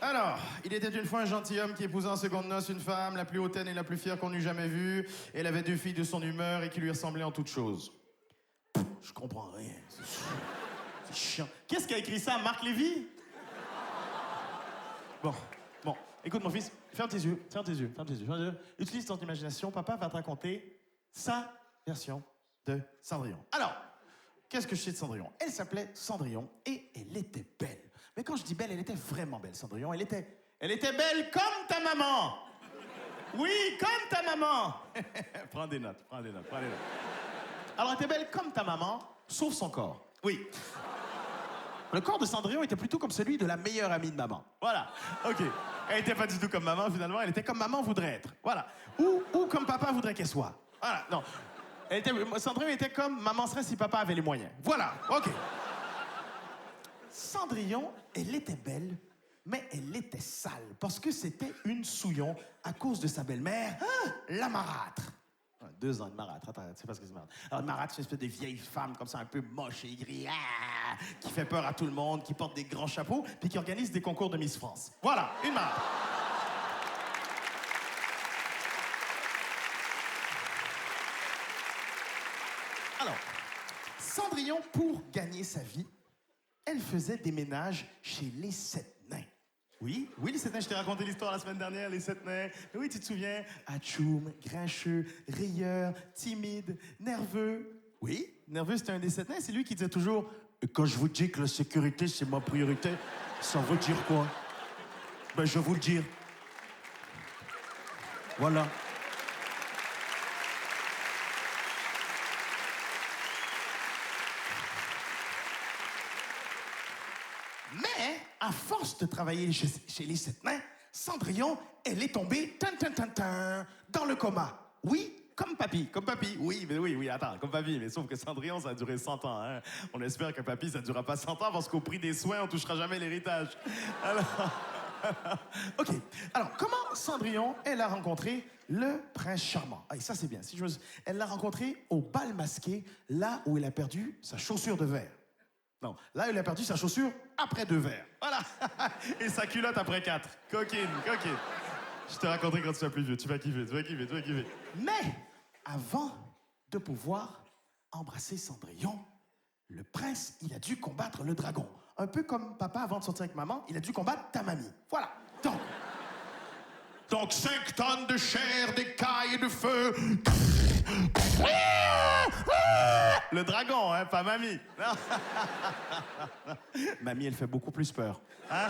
Alors, il était une fois un gentilhomme qui épousa en seconde noces une femme, la plus hautaine et la plus fière qu'on eût jamais vue. Elle avait 2 filles de son humeur et qui lui ressemblaient en toutes choses. Je comprends rien. C'est chiant. Qu'est-ce qui a écrit ça, Marc Lévy? Bon. Écoute, mon fils, ferme tes yeux. Utilise ton imagination. Papa va te raconter sa version de Cendrillon. Alors, qu'est-ce que je sais de Cendrillon? Elle s'appelait Cendrillon et elle était belle. Mais quand je dis belle, elle était vraiment belle, Cendrillon. Elle était belle comme ta maman. Oui, comme ta maman. Prends des notes. Alors, elle était belle comme ta maman, sauf son corps. Oui. Le corps de Cendrillon était plutôt comme celui de la meilleure amie de maman. Voilà, OK. Elle était pas du tout comme maman, finalement. Elle était comme maman voudrait être. Voilà. Ou comme papa voudrait qu'elle soit. Voilà, non. Cendrillon était comme maman serait si papa avait les moyens. Voilà, OK. Cendrillon, elle était belle, mais elle était sale, parce que c'était une souillon à cause de sa belle-mère, la marâtre. 2 ans de marâtre, attends, tu sais pas ce que c'est marâtre. Alors, une marâtre, c'est une espèce de vieille femme comme ça, un peu moche et aigrie, qui fait peur à tout le monde, qui porte des grands chapeaux, puis qui organise des concours de Miss France. Voilà, une marâtre. Alors, Cendrillon, pour gagner sa vie, elle faisait des ménages chez les 7 nains. Oui, les 7 nains, je t'ai raconté l'histoire la semaine dernière, les 7 nains. Oui, tu te souviens? Atchoum, grincheux, rieur, timide, nerveux. Oui, nerveux, c'était un des 7 nains. C'est lui qui disait toujours « Quand je vous dis que la sécurité, c'est ma priorité, ça veut dire quoi? Ben, je vais vous le dire. Voilà. » Mais, à force de travailler chez les 7 nains, Cendrillon, elle est tombée dans le coma. Oui, comme papy. Oui, attends, comme papy. Mais sauf que Cendrillon, ça a duré 100 ans. Hein. On espère que papy, ça ne durera pas 100 ans parce qu'au prix des soins, on ne touchera jamais l'héritage. Alors... OK. Alors, comment Cendrillon, elle a rencontré le prince charmant? Ah, et ça, c'est bien. Elle l'a rencontré au bal masqué, là où elle a perdu sa chaussure de verre. Non, là, il a perdu sa chaussure après 2 verres. Voilà. Et sa culotte après 4. Coquine. Je te raconterai quand tu seras plus vieux. Tu vas kiffer. Mais, avant de pouvoir embrasser Cendrillon, le prince, il a dû combattre le dragon. Un peu comme papa, avant de sortir avec maman, il a dû combattre ta mamie. Voilà. Donc 5 tonnes de chair, d'écailles et de feu. Le dragon, hein, pas mamie. Mamie, elle fait beaucoup plus peur. Hein?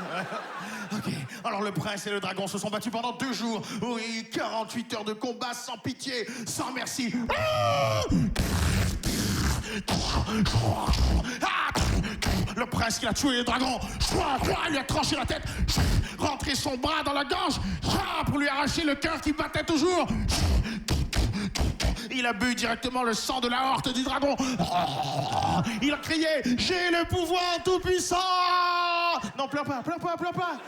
OK. Alors le prince et le dragon se sont battus pendant 2 jours. Oui, 48 heures de combat sans pitié, sans merci. Le prince qui a tué le dragon, il lui a tranché la tête, rentré son bras dans la gorge pour lui arracher le cœur qui battait toujours. Il a bu directement le sang de la horte du dragon. Il a crié « J'ai le pouvoir tout-puissant !» Non, pleure pas. Pleure pas.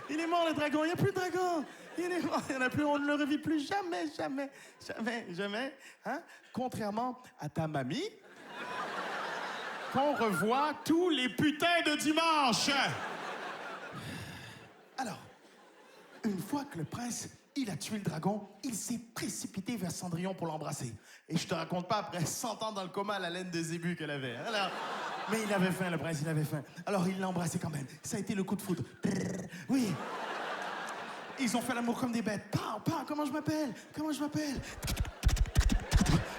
Il est mort, le dragon. Il n'y a plus de dragon. Il est mort. Il n'y en a plus. On ne le revit plus jamais. Hein? Contrairement à ta mamie, qu'on revoit tous les putains de dimanches. Alors, une fois que le prince... il a tué le dragon, il s'est précipité vers Cendrillon pour l'embrasser. Et je te raconte pas, après 100 ans dans le coma, la laine de zébu qu'elle avait. Alors, mais il avait faim, le prince, il avait faim. Alors il l'a embrassé quand même. Ça a été le coup de foudre. Oui. Ils ont fait l'amour comme des bêtes. Comment je m'appelle?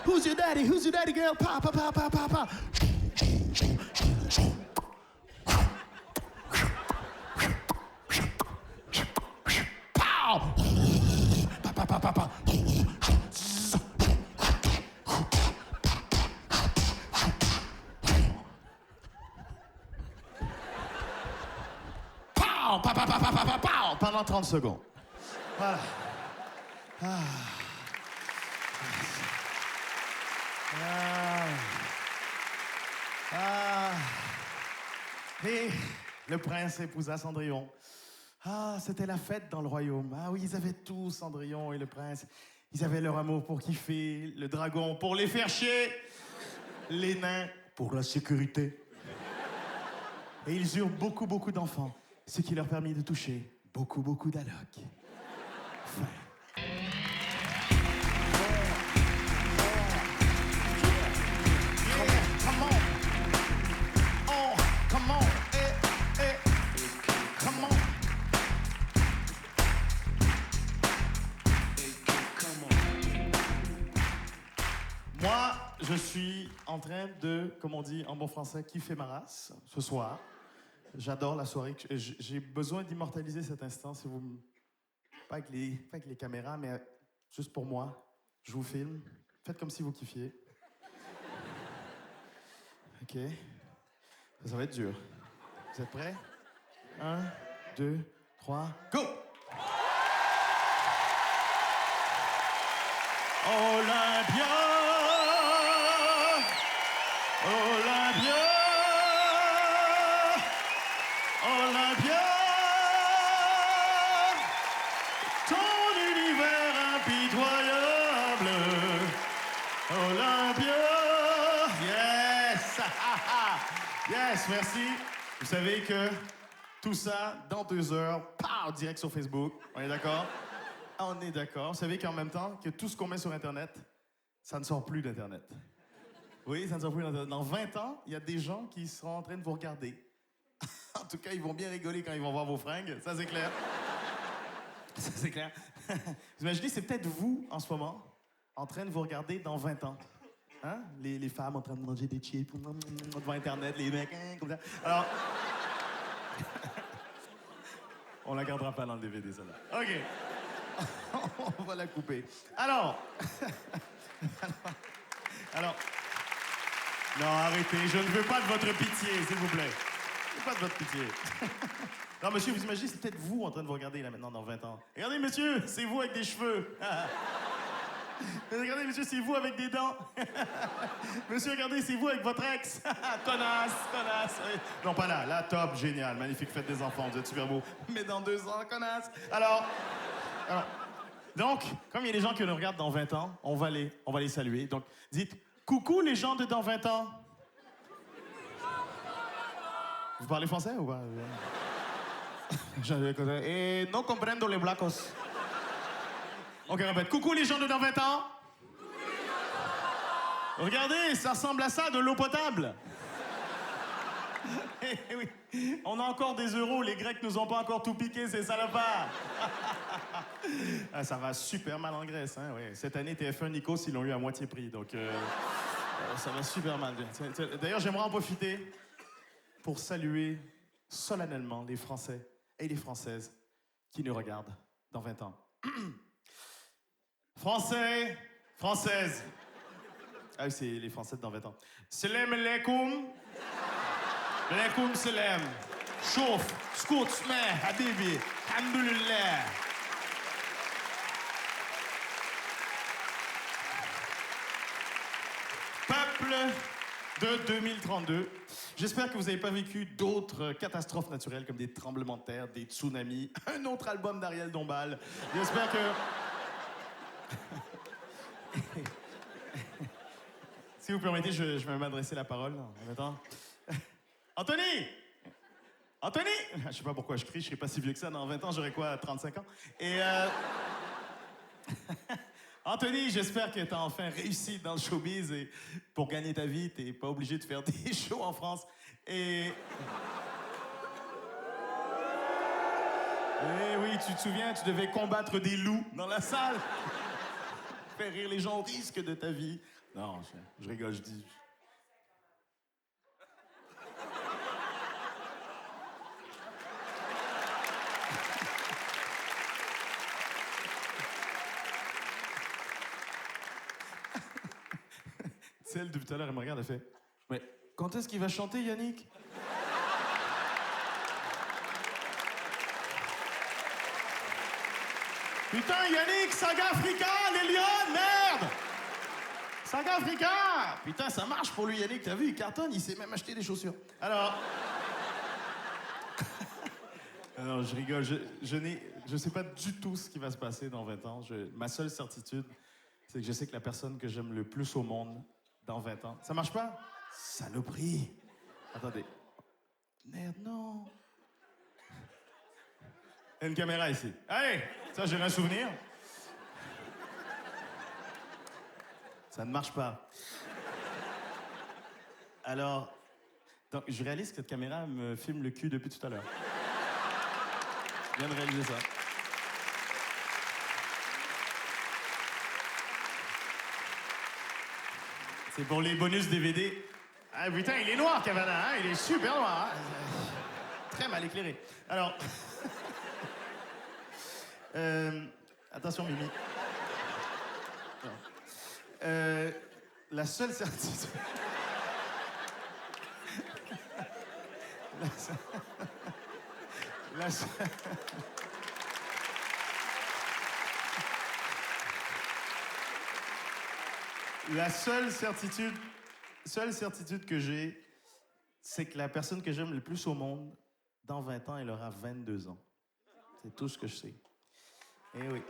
Who's your daddy, girl? Pa. Papa. Pow! Pendant 30 secondes. Voilà. Et le prince épousa Cendrillon. C'était la fête dans le royaume. Ah oui, ils avaient tout, Cendrillon et le prince. Ils avaient leur amour pour kiffer, le dragon pour les faire chier, les nains pour la sécurité. Et ils eurent beaucoup d'enfants, ce qui leur permit de toucher beaucoup d'allocs. Fin. Moi, je suis en train de, comme on dit en bon français, kiffer ma race ce soir. J'adore la soirée. J'ai besoin d'immortaliser cet instant. Si vous, pas avec les caméras, mais juste pour moi. Je vous filme. Faites comme si vous kiffiez. OK. Ça va être dur. Vous êtes prêts? 1, 2, 3, go! Olympia! Olympia! Olympia! Ton univers impitoyable! Olympia! Yes! Yes, merci. Vous savez que tout ça, dans 2 heures, direct sur Facebook. On est d'accord? On est d'accord. Vous savez qu'en même temps, que tout ce qu'on met sur Internet, ça ne sort plus d'Internet. Oui, ça ne sort plus d'Internet. Dans 20 ans, il y a des gens qui seront en train de vous regarder. En tout cas, ils vont bien rigoler quand ils vont voir vos fringues. Ça, c'est clair. Ça, c'est clair. Vous imaginez, c'est peut-être vous, en ce moment, en train de vous regarder dans 20 ans. Hein? Les femmes en train de manger des chips devant Internet, les mecs, comme ça. Alors... On la gardera pas dans le DVD, celle-là. OK. On va la couper. Alors... Alors... Non, arrêtez. Je ne veux pas de votre pitié, s'il vous plaît. Je ne veux pas de votre pitié. Non, monsieur, vous imaginez, c'est peut-être vous en train de vous regarder, là, maintenant, dans 20 ans. Regardez, monsieur, c'est vous avec des cheveux. Regardez, monsieur, c'est vous avec des dents. Monsieur, regardez, c'est vous avec votre ex. Connasse, connasse. Non, pas là. Là, top, génial, magnifique, fête des enfants, vous êtes super beau. Mais dans 2 ans, connasse. Alors, donc, comme il y a des gens qui nous regardent dans 20 ans, on va les saluer. Donc, dites, coucou les gens de dans 20 ans. Vous parlez français ou pas? Et non comprendo les blacos. Ok, répète. Coucou les gens de dans 20 ans. Regardez, ça ressemble à ça, de l'eau potable. Eh oui, on a encore des euros, les Grecs nous ont pas encore tout piqué, ces salopards. Ah, ça va super mal en Grèce, hein, oui. Cette année, TF1 Nikos, ils l'ont eu à moitié prix, donc ça va super mal. D'ailleurs, j'aimerais en profiter pour saluer solennellement les Français et les Françaises qui nous regardent dans 20 ans. Français, Françaises. Ah oui, c'est les Français dans 20 ans. Salam alaikum. Alaikum salam. Chouf, scout, smeh, habibi, alhamdulillah. Peuple de 2032, j'espère que vous n'avez pas vécu d'autres catastrophes naturelles comme des tremblements de terre, des tsunamis, un autre album d'Ariel Dombal. J'espère que... Si vous permettez, je vais m'adresser la parole en même temps. Anthony! Anthony! Je sais pas pourquoi je crie, je serai pas si vieux que ça. Dans 20 ans, j'aurai quoi, 35 ans? Et Anthony, j'espère que t'as enfin réussi dans le showbiz et pour gagner ta vie, t'es pas obligé de faire des shows en France. Et oui, tu te souviens, tu devais combattre des loups dans la salle. Faire rire les gens au risque de ta vie. Non, je rigole, je dis... Celle depuis tout à l'heure, elle me regarde, elle fait... Mais quand est-ce qu'il va chanter, Yannick? Putain, Yannick, Saga Africa, les lions, merde! Saga Africa! Putain, ça marche pour lui, Yannick, t'as vu, il cartonne, il sait même acheter des chaussures. Alors... Alors, je rigole, je sais pas du tout ce qui va se passer dans 20 ans. Ma seule certitude, c'est que je sais que la personne que j'aime le plus au monde, dans 20 ans... Ça marche pas? Saloperie! Attendez. Merde, non. Il y a une caméra ici. Allez! Ça, j'ai un souvenir. Ça ne marche pas. Alors... Donc, je réalise que cette caméra me filme le cul depuis tout à l'heure. Je viens de réaliser ça. C'est pour les bonus DVD. Ah putain, il est noir, Cavana, hein? Il est super noir. Hein? Très mal éclairé. Alors... attention, Mimi. La seule certitude... La seule... La seule certitude que j'ai, c'est que la personne que j'aime le plus au monde, dans 20 ans, elle aura 22 ans. C'est tout ce que je sais. Eh oui.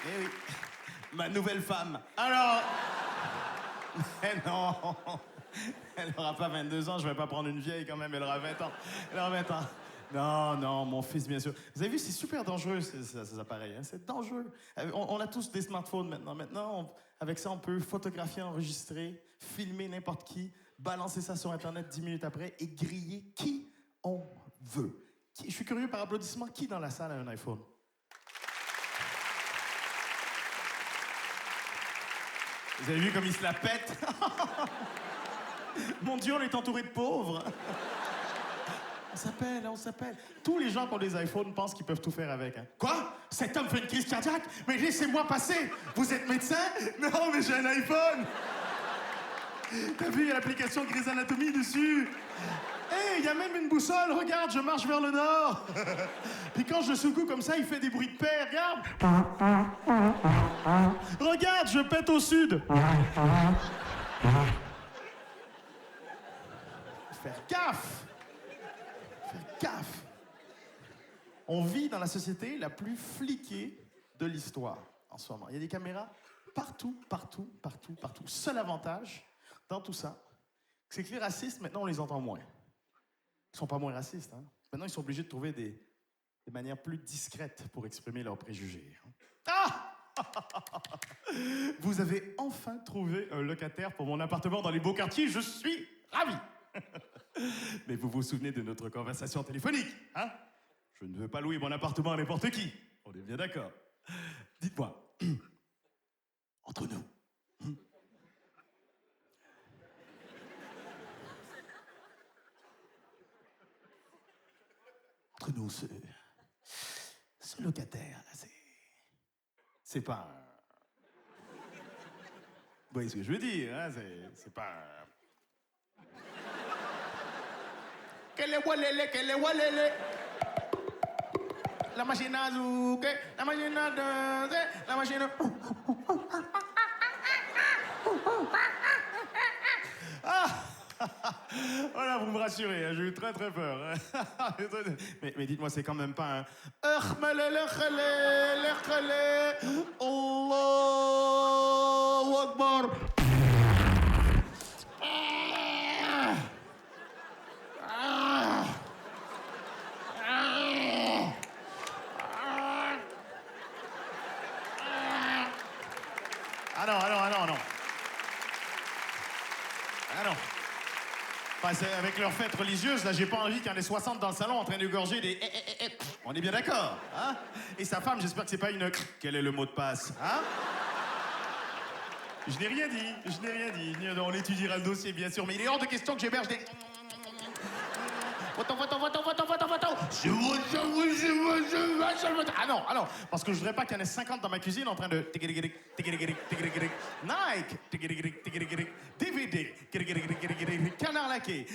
Eh oui. Ma nouvelle femme. Alors... Mais non. Elle n'aura pas 22 ans, je vais pas prendre une vieille quand même, elle aura 20 ans. Elle aura 20 ans. Non, non, mon fils, bien sûr. Vous avez vu, c'est super dangereux, ces appareils. Hein? C'est dangereux. On a tous des smartphones maintenant. Maintenant, avec ça, on peut photographier, enregistrer, filmer n'importe qui, balancer ça sur Internet 10 minutes après et griller qui on veut. Je suis curieux par applaudissement, qui dans la salle a un iPhone? Vous avez vu comme il se la pète? Mon Dieu, on est entouré de pauvres. On s'appelle. Tous les gens qui ont des iPhones pensent qu'ils peuvent tout faire avec. Hein. Quoi? Cet homme fait une crise cardiaque? Mais laissez-moi passer. Vous êtes médecin? Non, mais j'ai un iPhone. T'as vu, il y a l'application Grey's Anatomy dessus. Hé, il y a même une boussole. Regarde, je marche vers le nord. Puis quand je secoue comme ça, il fait des bruits de paix. Regarde. Regarde, je pète au sud. Faire gaffe. Gaffe! On vit dans la société la plus fliquée de l'histoire en ce moment. Il y a des caméras partout. Seul avantage dans tout ça, c'est que les racistes, maintenant, on les entend moins. Ils sont pas moins racistes. Hein? Maintenant, ils sont obligés de trouver des manières plus discrètes pour exprimer leurs préjugés. Ah! Vous avez enfin trouvé un locataire pour mon appartement dans les beaux quartiers. Je suis ravi! Mais vous vous souvenez de notre conversation téléphonique, hein? Je ne veux pas louer mon appartement à n'importe qui. On est bien d'accord. Dites-moi, entre nous, ce locataire, là, c'est pas un... Vous voyez ce que je veux dire, hein? C'est pas un... Quelle est walele? La machine à zouker, la machine à danser, la machine à... Ah! Voilà, vous me rassurez, hein, j'ai eu très peur. mais dites-moi, c'est quand même pas un... Allahu Akbar. Ah non. Avec leur fête religieuse, là, j'ai pas envie qu'il y en ait 60 dans le salon en train de gorger des... On est bien d'accord, hein? Et sa femme, j'espère que c'est pas une... Quel est le mot de passe, hein? Je n'ai rien dit. On étudiera le dossier, bien sûr, mais il est hors de question que j'héberge des... Votant. Ah non, parce que je voudrais pas qu'il y en ait 50 dans ma cuisine en train de... Nike, DVD, canard laqué,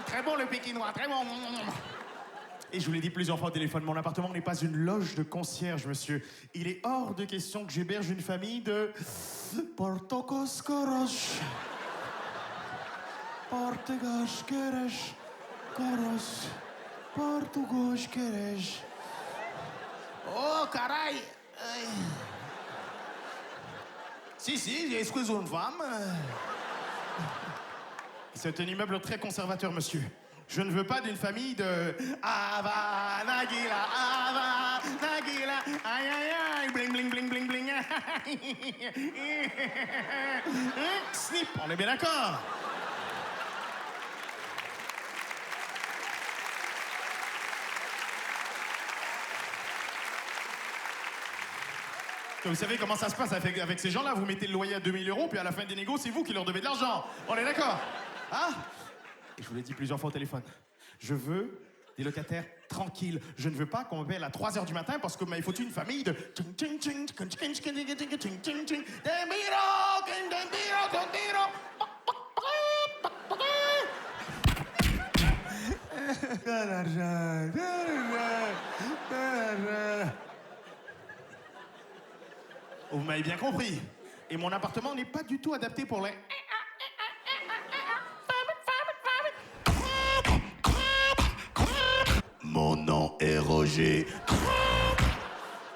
très bon le pékinois, très bon. Et je vous l'ai dit plusieurs fois au téléphone, mon appartement n'est pas une loge de concierge, monsieur. Il est hors de question que j'héberge une famille de... Portokos-Koros. Portugos-Keres. Koros. Portugos-Keres. Oh, caray! Si, j'ai excusé une femme. C'est un immeuble très conservateur, monsieur. Je ne veux pas d'une famille de... Ava, Nagila, aïe, aïe, aïe, bling. Snip, on est bien d'accord. Vous savez comment ça se passe avec ces gens-là? Vous mettez le loyer à 2000 €, puis à la fin des négos, c'est vous qui leur devez de l'argent. On est d'accord? Hein? Et je vous l'ai dit plusieurs fois au téléphone. Je veux Des locataires tranquilles. Je ne veux pas qu'on m'appelle à 3 h du matin parce que m'avait foutu une famille de... Vous m'avez bien compris. Et mon appartement n'est pas du tout adapté pour les... Mon nom est Roger.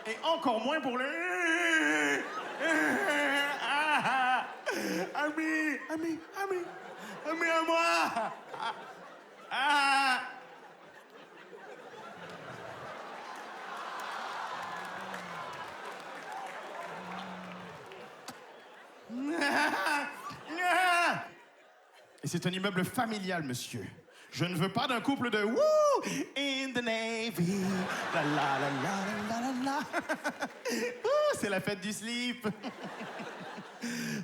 Et encore moins pour les... Ami à moi. Et c'est un immeuble familial, monsieur. Je ne veux pas d'un couple de Woo in the Navy. La la la la la la la. C'est la fête du slip.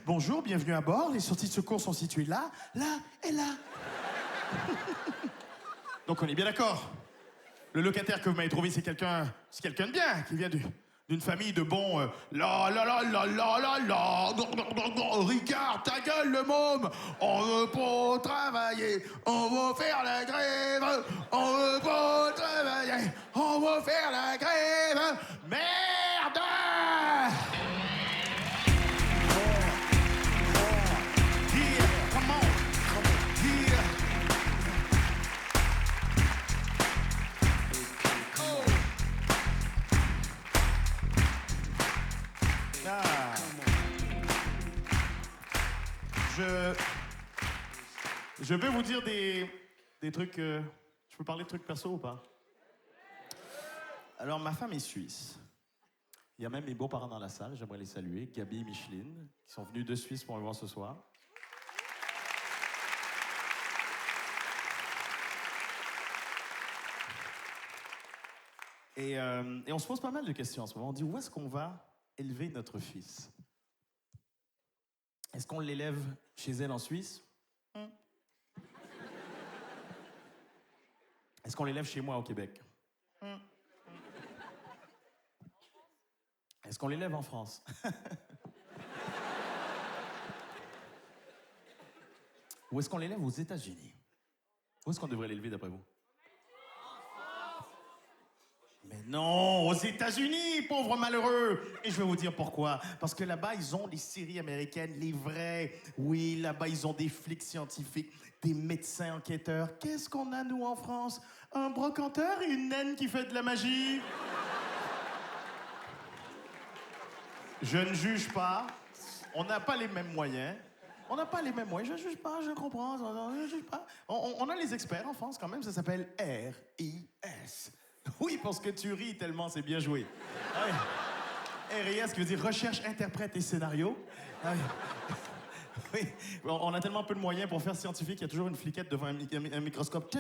Bonjour, bienvenue à bord. Les sorties de secours sont situées là, là et là. Donc on est bien d'accord. Le locataire que vous m'avez trouvé, c'est quelqu'un de bien, qui vient d'une famille de bons... la. Ricard, ta gueule, le môme. On veut pas travailler. On va faire la grève. On veut pas travailler. On va faire la grève. Merde! Here, come on. Here. Ah. Je vais vous dire des trucs... je peux parler de trucs perso ou pas? Alors, ma femme est suisse. Il y a même mes beaux-parents dans la salle, j'aimerais les saluer, Gabi et Micheline, qui sont venus de Suisse pour me voir ce soir. Et on se pose pas mal de questions en ce moment. On dit, où est-ce qu'on va élever notre fils? Est-ce qu'on l'élève chez elle en Suisse? Est-ce qu'on l'élève chez moi au Québec? Est-ce qu'on l'élève en France? Ou est-ce qu'on l'élève aux États-Unis? Où est-ce qu'on devrait l'élever d'après vous? Mais non, aux États-Unis, pauvre malheureux! Et je vais vous dire pourquoi. Parce que là-bas, ils ont les séries américaines, les vraies. Oui, là-bas, ils ont des flics scientifiques, des médecins enquêteurs. Qu'est-ce qu'on a, nous, en France? Un brocanteur et une naine qui fait de la magie. Je ne juge pas. On n'a pas les mêmes moyens. On n'a pas les mêmes moyens. Je ne juge pas, je comprends. Je ne juge pas. On a les experts en France, quand même. Ça s'appelle RIS. Oui, parce que tu ris tellement, c'est bien joué. Ah oui. RIS, qui veut dire recherche, interprète et scénario. Ah oui. Oui. On a tellement peu de moyens pour faire scientifique, il y a toujours une fliquette devant un microscope.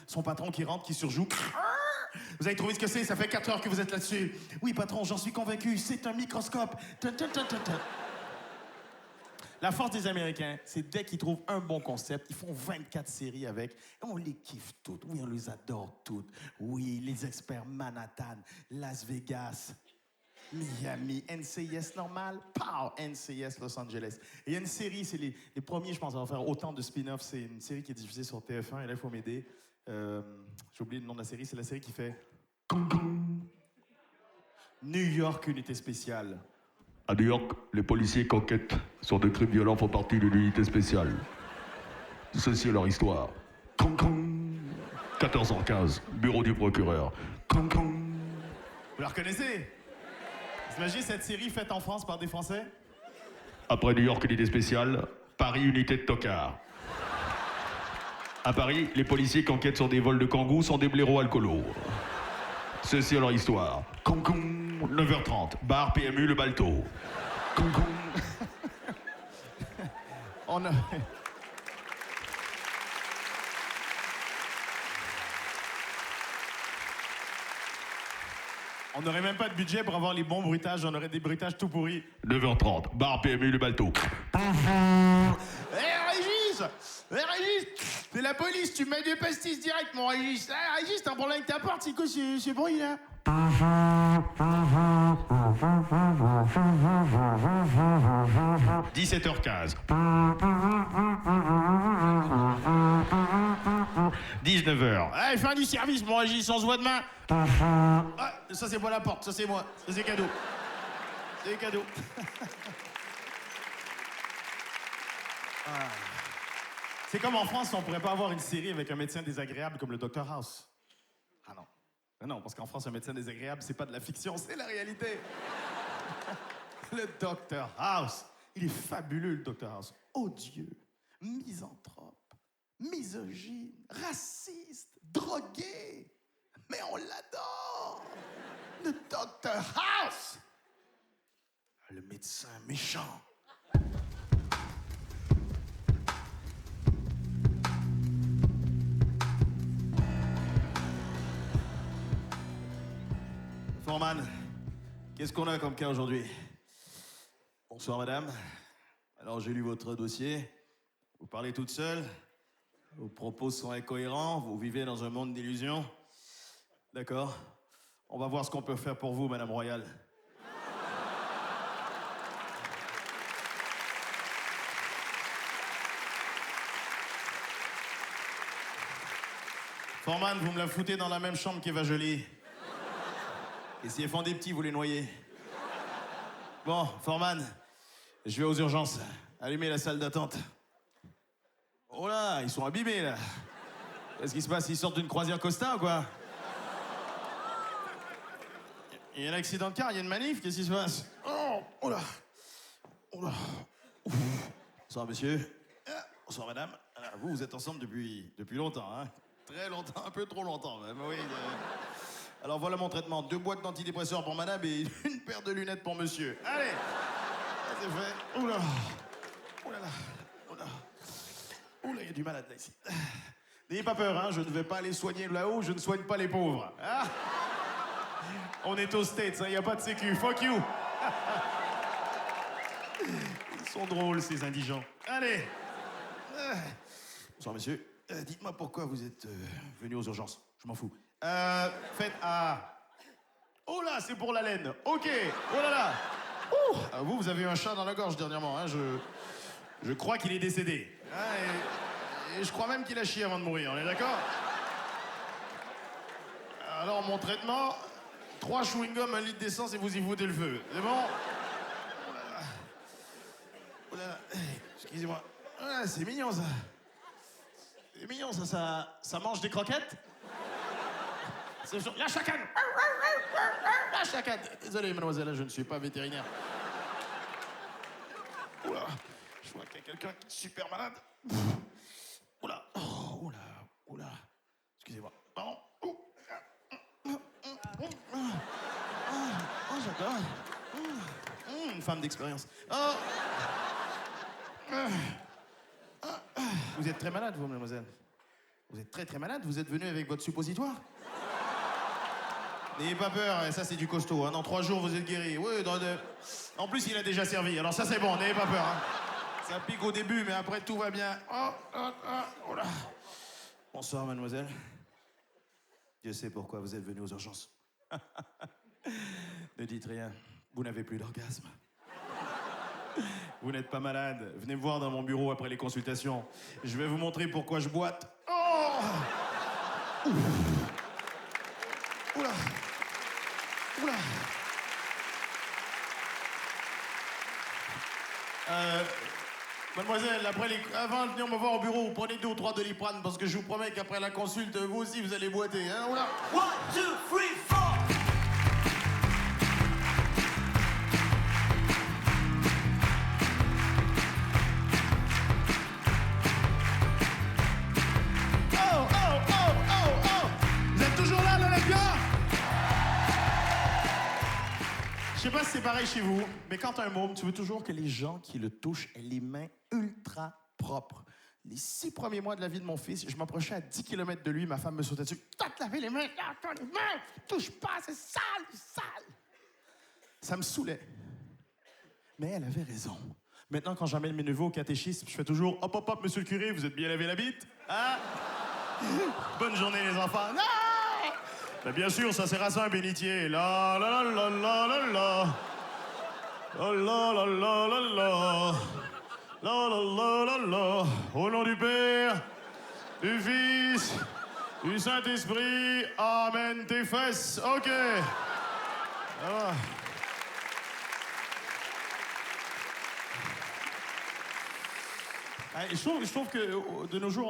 Son patron qui rentre, qui surjoue. Vous avez trouvé ce que c'est? Ça fait 4 heures que vous êtes là-dessus. Oui, patron, j'en suis convaincu, c'est un microscope. La force des Américains, c'est dès qu'ils trouvent un bon concept, ils font 24 séries avec, et on les kiffe toutes. Oui, on les adore toutes. Oui, les experts Manhattan, Las Vegas, Miami, NCIS normal, pow, NCIS Los Angeles. Et il y a une série, c'est les premiers, je pense, à faire autant de spin-offs. C'est une série qui est diffusée sur TF1, et là, il faut m'aider. J'ai oublié le nom de la série, c'est la série qui fait... New York, unité spéciale. À New York, les policiers qui enquêtent sur des crimes violents font partie de l'unité spéciale. Ceci est leur histoire. 14h15, bureau du procureur. Vous la reconnaissez? Vous imaginez cette série faite en France par des Français? Après New York, unité spéciale, Paris, unité de tocard. À Paris, les policiers qui enquêtent sur des vols de kangous sont des blaireaux alcoolos. Ceci est leur histoire. 9h30, bar PMU Le Balto. On a... On n'aurait même pas de budget pour avoir les bons bruitages, on aurait des bruitages tout pourris. 9h30, bar PMU Le Balto. Régis! Régis. Régis, c'est la police, tu mets des pastilles direct, mon Régis. Régis, t'as un problème avec ta porte, c'est quoi ce bruit, là? 17h15. 19h. Allez, fin du service, mon Régis, on se voit demain. Ah, ça, c'est pas la porte, ça, c'est moi. Ça, c'est cadeau. C'est cadeau. C'est comme en France, on pourrait pas avoir une série avec un médecin désagréable comme le Dr House. Ah non. Ah non, parce qu'en France, un médecin désagréable, c'est pas de la fiction, c'est la réalité. Le Dr House. Il est fabuleux, le Dr House. Odieux, misanthrope, misogyne, raciste, drogué. Mais on l'adore. Le Dr House. Le médecin méchant. Foreman, qu'est-ce qu'on a comme cas aujourd'hui? Bonsoir, madame. Alors, j'ai lu votre dossier. Vous parlez toute seule. Vos propos sont incohérents. Vous vivez dans un monde d'illusions. D'accord. On va voir ce qu'on peut faire pour vous, madame Royale. Foreman, vous me la foutez dans la même chambre qu'Eva Jolie. Et si elles font des petits, vous les noyez. Bon, Foreman, je vais aux urgences. Allumez la salle d'attente. Oh là, ils sont abîmés, là. Qu'est-ce qui se passe? Ils sortent d'une croisière Costa, ou quoi? Il y a un accident de car, il y a une manif, qu'est-ce qui se passe? Oh là. Oh là. Bonsoir, monsieur. Bonsoir, madame. Alors, vous êtes ensemble depuis longtemps, hein? Très longtemps, un peu trop longtemps, même, oui. Alors voilà mon traitement. 2 boîtes d'antidépresseurs pour madame et une paire de lunettes pour monsieur. Allez! Ça, c'est fait. Oula! Oula là! Oula! Oula, il y a du malade là ici. N'ayez pas peur, hein, je ne vais pas aller soigner là-haut, je ne soigne pas les pauvres. Ah. On est aux States, il n'y a pas de sécu. Fuck you! Ils sont drôles, ces indigents. Allez! Bonsoir, monsieur. Dites-moi pourquoi vous êtes venu aux urgences. Je m'en fous. Faites à... Oh là, c'est pour la laine. OK. Oh là là. Vous avez eu un chat dans la gorge dernièrement. Hein. Je crois qu'il est décédé. Hein, et je crois même qu'il a chié avant de mourir. On est d'accord? Alors, mon traitement, 3 chewing-gums, 1 litre d'essence et vous y foutez le feu. C'est bon? Oh là là. Oh là là. Excusez-moi. Ah, c'est mignon, ça. C'est mignon, ça mange des croquettes? La chacane! La chacane! Désolé, mademoiselle, je ne suis pas vétérinaire. Oula, je vois qu'il y a quelqu'un qui est super malade. Oula, oh, oula, oula. Excusez-moi. Pardon. Oh, j'adore. Une femme d'expérience. Oh. Vous êtes très malade, vous, mademoiselle. Vous êtes très, très malade. Vous êtes venu avec votre suppositoire? N'ayez pas peur, ça c'est du costaud. Hein. Dans 3 jours, vous êtes guéri. Oui, en plus, il a déjà servi. Alors ça, c'est bon, n'ayez pas peur. Hein. Ça pique au début, mais après, tout va bien. Oh là. Bonsoir, mademoiselle. Je sais pourquoi vous êtes venue aux urgences. Ne dites rien. Vous n'avez plus d'orgasme. Vous n'êtes pas malade. Venez me voir dans mon bureau après les consultations. Je vais vous montrer pourquoi je boite. Oh! Oula! Oula! Mademoiselle, avant de venir me voir au bureau, vous prenez 2 ou 3 Doliprane parce que je vous promets qu'après la consulte, vous aussi, vous allez boiter. Hein? Oula! 1, 2, 3, 4! Vous êtes toujours là, l'Olympia? Je sais pas si c'est pareil chez vous, mais quand t'as un môme, tu veux toujours que les gens qui le touchent aient les mains ultra propres. Les 6 premiers mois de la vie de mon fils, je m'approchais à 10 km de lui, ma femme me sautait dessus. « T'as te lavé les mains, lave-toi les mains, touche pas, c'est sale, c'est sale. » Ça me saoulait. Mais elle avait raison. Maintenant, quand j'amène mes neveux au catéchisme, je fais toujours « Hop, hop, hop, monsieur le curé, vous êtes bien lavé la bite? Hein? Bonne journée, les enfants. » Non! Ben, bien sûr, ça sert à ça, un bénitier. La la la la la la. La la la la la la. La la la la la. Au nom du Père, du Fils, du Saint-Esprit. Amen, tes fesses. OK. Ah. Je trouve que de nos jours,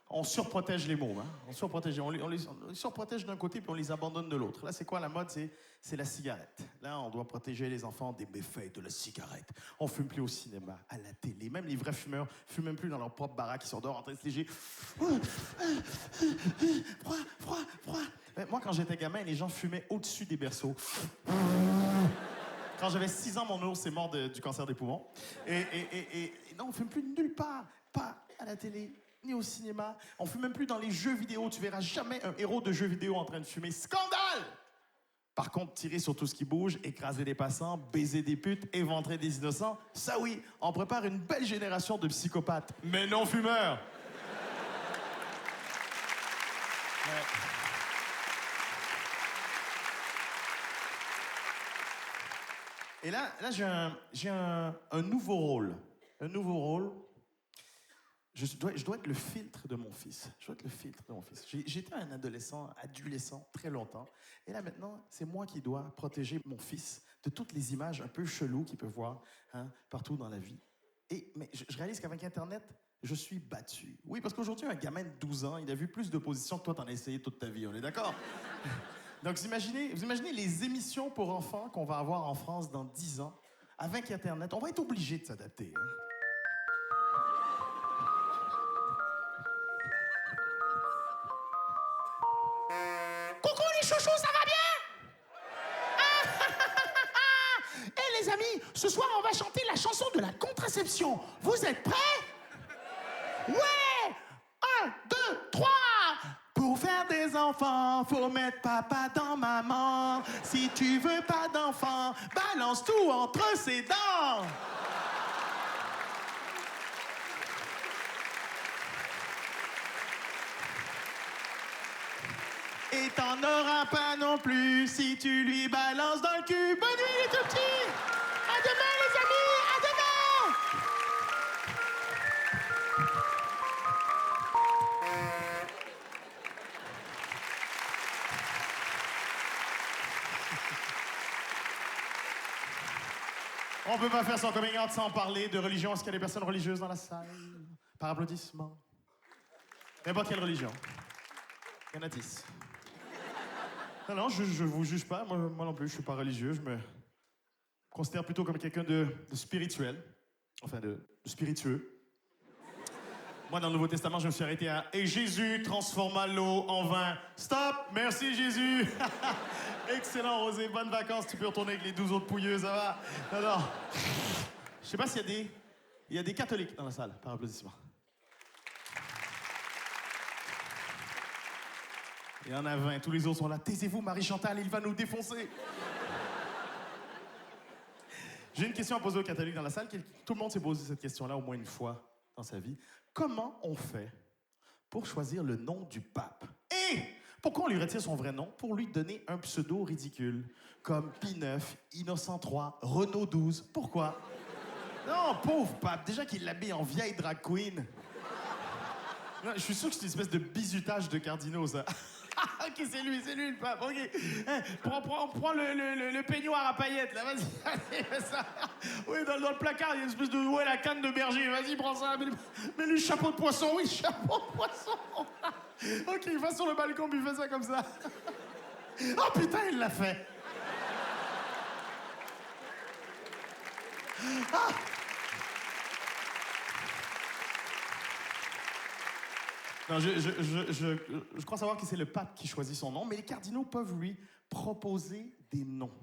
on surprotège les mômes. Hein? On surprotège. On les surprotège d'un côté puis on les abandonne de l'autre. Là, c'est quoi la mode? C'est la cigarette. Là, on doit protéger les enfants des méfaits de la cigarette. On fume plus au cinéma, à la télé. Même les vrais fumeurs fument même plus dans leur propre baraque. Ils sont dehors en train de se léger. Froid, froid, froid. Moi, quand j'étais gamin, les gens fumaient au-dessus des berceaux. Quand j'avais 6 ans, mon ours est mort du cancer des poumons. Et non, on fume plus nulle part. Pas à la télé, ni au cinéma. On fume même plus dans les jeux vidéo. Tu verras jamais un héros de jeux vidéo en train de fumer. Scandale! Par contre, tirer sur tout ce qui bouge, écraser des passants, baiser des putes, éventrer des innocents, ça oui, on prépare une belle génération de psychopathes. Mais non fumeurs! Ouais. Et là j'ai un nouveau rôle. Un nouveau rôle. Je dois être le filtre de mon fils. Je dois être le filtre de mon fils. J'étais un adolescent très longtemps. Et là, maintenant, c'est moi qui dois protéger mon fils de toutes les images un peu cheloues qu'il peut voir partout dans la vie. Mais je réalise qu'avec Internet, je suis battu. Oui, parce qu'aujourd'hui, un gamin de 12 ans, il a vu plus de positions que toi, t'en as essayé toute ta vie. On est d'accord? Donc, vous imaginez les émissions pour enfants qu'on va avoir en France dans 10 ans. Avec Internet, on va être obligé de s'adapter. Hein? Coucou les chouchous, ça va bien? Eh les amis, ce soir, on va chanter la chanson de la contraception. Vous êtes prêts? Ouais! 1, 2, 3! Pour faire des enfants, faut mettre papa dans maman. Si tu veux pas d'enfants, balance tout entre ses dents. Et t'en auras pas non plus si tu lui balances dans le cul. Bonne nuit les tout petits! À demain les amis! À demain! On peut pas faire son coming out sans parler de religion. Est-ce qu'il y a des personnes religieuses dans la salle? Par applaudissement. N'importe quelle religion. Il y en a 10. Non, je vous juge pas. Moi non plus, je suis pas religieux. Je me considère plutôt comme quelqu'un de spirituel. Enfin, de spiritueux. Moi, dans le Nouveau Testament, je me suis arrêté à « Et Jésus transforma l'eau en vin. » Stop! Merci, Jésus! Excellent, Rosé. Bonnes vacances. Tu peux retourner avec les 12 autres pouilleux, ça va? Non. Je sais pas s'il y a des catholiques dans la salle, par applaudissement. Il y en a 20. Tous les autres sont là. Taisez-vous, Marie-Chantal, il va nous défoncer. J'ai une question à poser aux catholiques dans la salle. Tout le monde s'est posé cette question-là au moins une fois dans sa vie. Comment on fait pour choisir le nom du pape? Et pourquoi on lui retire son vrai nom? Pour lui donner un pseudo ridicule, comme Pie IX, Innocent III, Renaud XII. Pourquoi? Non, pauvre pape. Déjà qu'il l'habille en vieille drag queen. Non, je suis sûr que c'est une espèce de bizutage de cardinaux, ça. OK, c'est lui le pape. OK. Hein, prends le peignoir à paillettes, là. Vas-y, allez, fais ça. Oui, dans le placard, il y a une espèce de... Ouais, la canne de berger. Vas-y, prends ça. Mets-lui chapeau de poisson. Oui, chapeau de poisson. OK, il va sur le balcon, puis il fait ça comme ça. Oh, putain, il l'a fait. Ah! Non, je crois savoir que c'est le pape qui choisit son nom, mais les cardinaux peuvent lui proposer des noms.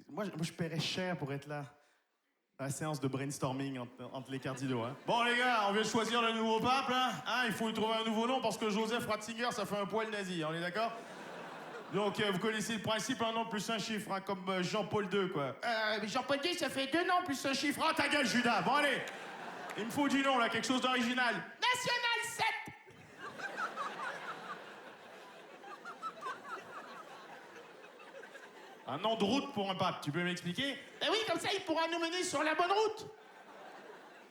Moi, je paierais cher pour être là à la séance de brainstorming entre les cardinaux. Hein. Bon, les gars, on vient de choisir le nouveau pape, là. Hein, il faut lui trouver un nouveau nom parce que Joseph Ratzinger, ça fait un poil nazi. On est d'accord? Donc, vous connaissez le principe, un nom plus un chiffre, hein, comme Jean-Paul II, quoi. Jean-Paul II, ça fait 2 noms plus un chiffre. Ah, ta gueule, Judas. Bon, allez. Il me faut du nom, là, quelque chose d'original. National 7. Un nom de route pour un pape, tu peux m'expliquer? Eh oui, comme ça, il pourra nous mener sur la bonne route.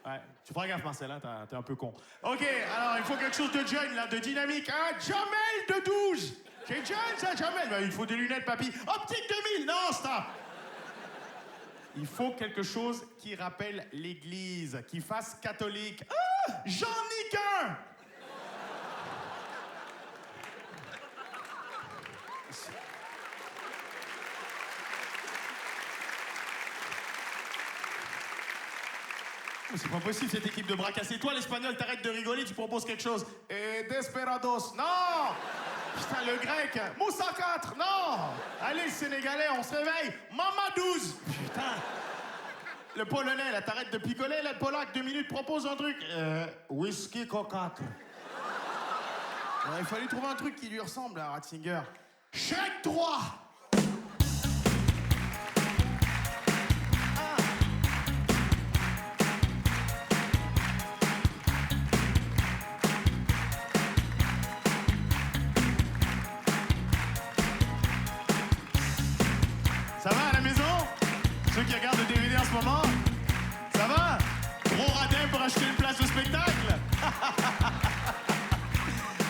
Ouais, tu feras gaffe, Marcel, hein, t'es un peu con. OK, alors, il faut quelque chose de jeune, là, de dynamique. Un Jamel de 12. C'est jeune, ça, Jamel. Ben, il faut des lunettes, papy. Optique 2000, non, stop. Il faut quelque chose qui rappelle l'Église, qui fasse catholique. Ah, j'en ai qu'un. C'est pas possible, cette équipe de bras cassés. Toi, l'Espagnol, t'arrêtes de rigoler, tu proposes quelque chose. Desperados, non. Putain, le grec, Moussa 4, non. Allez, le Sénégalais, on se réveille. Mama 12. Putain. Le Polonais, là, t'arrêtes de picoler, là, le Polac, 2 minutes, propose un truc. Whisky Coca. Il fallait trouver un truc qui lui ressemble à Ratzinger. Chèque 3. Ça va à la maison? Ceux qui regardent le DVD en ce moment? Ça va? Gros radin pour acheter une place de spectacle?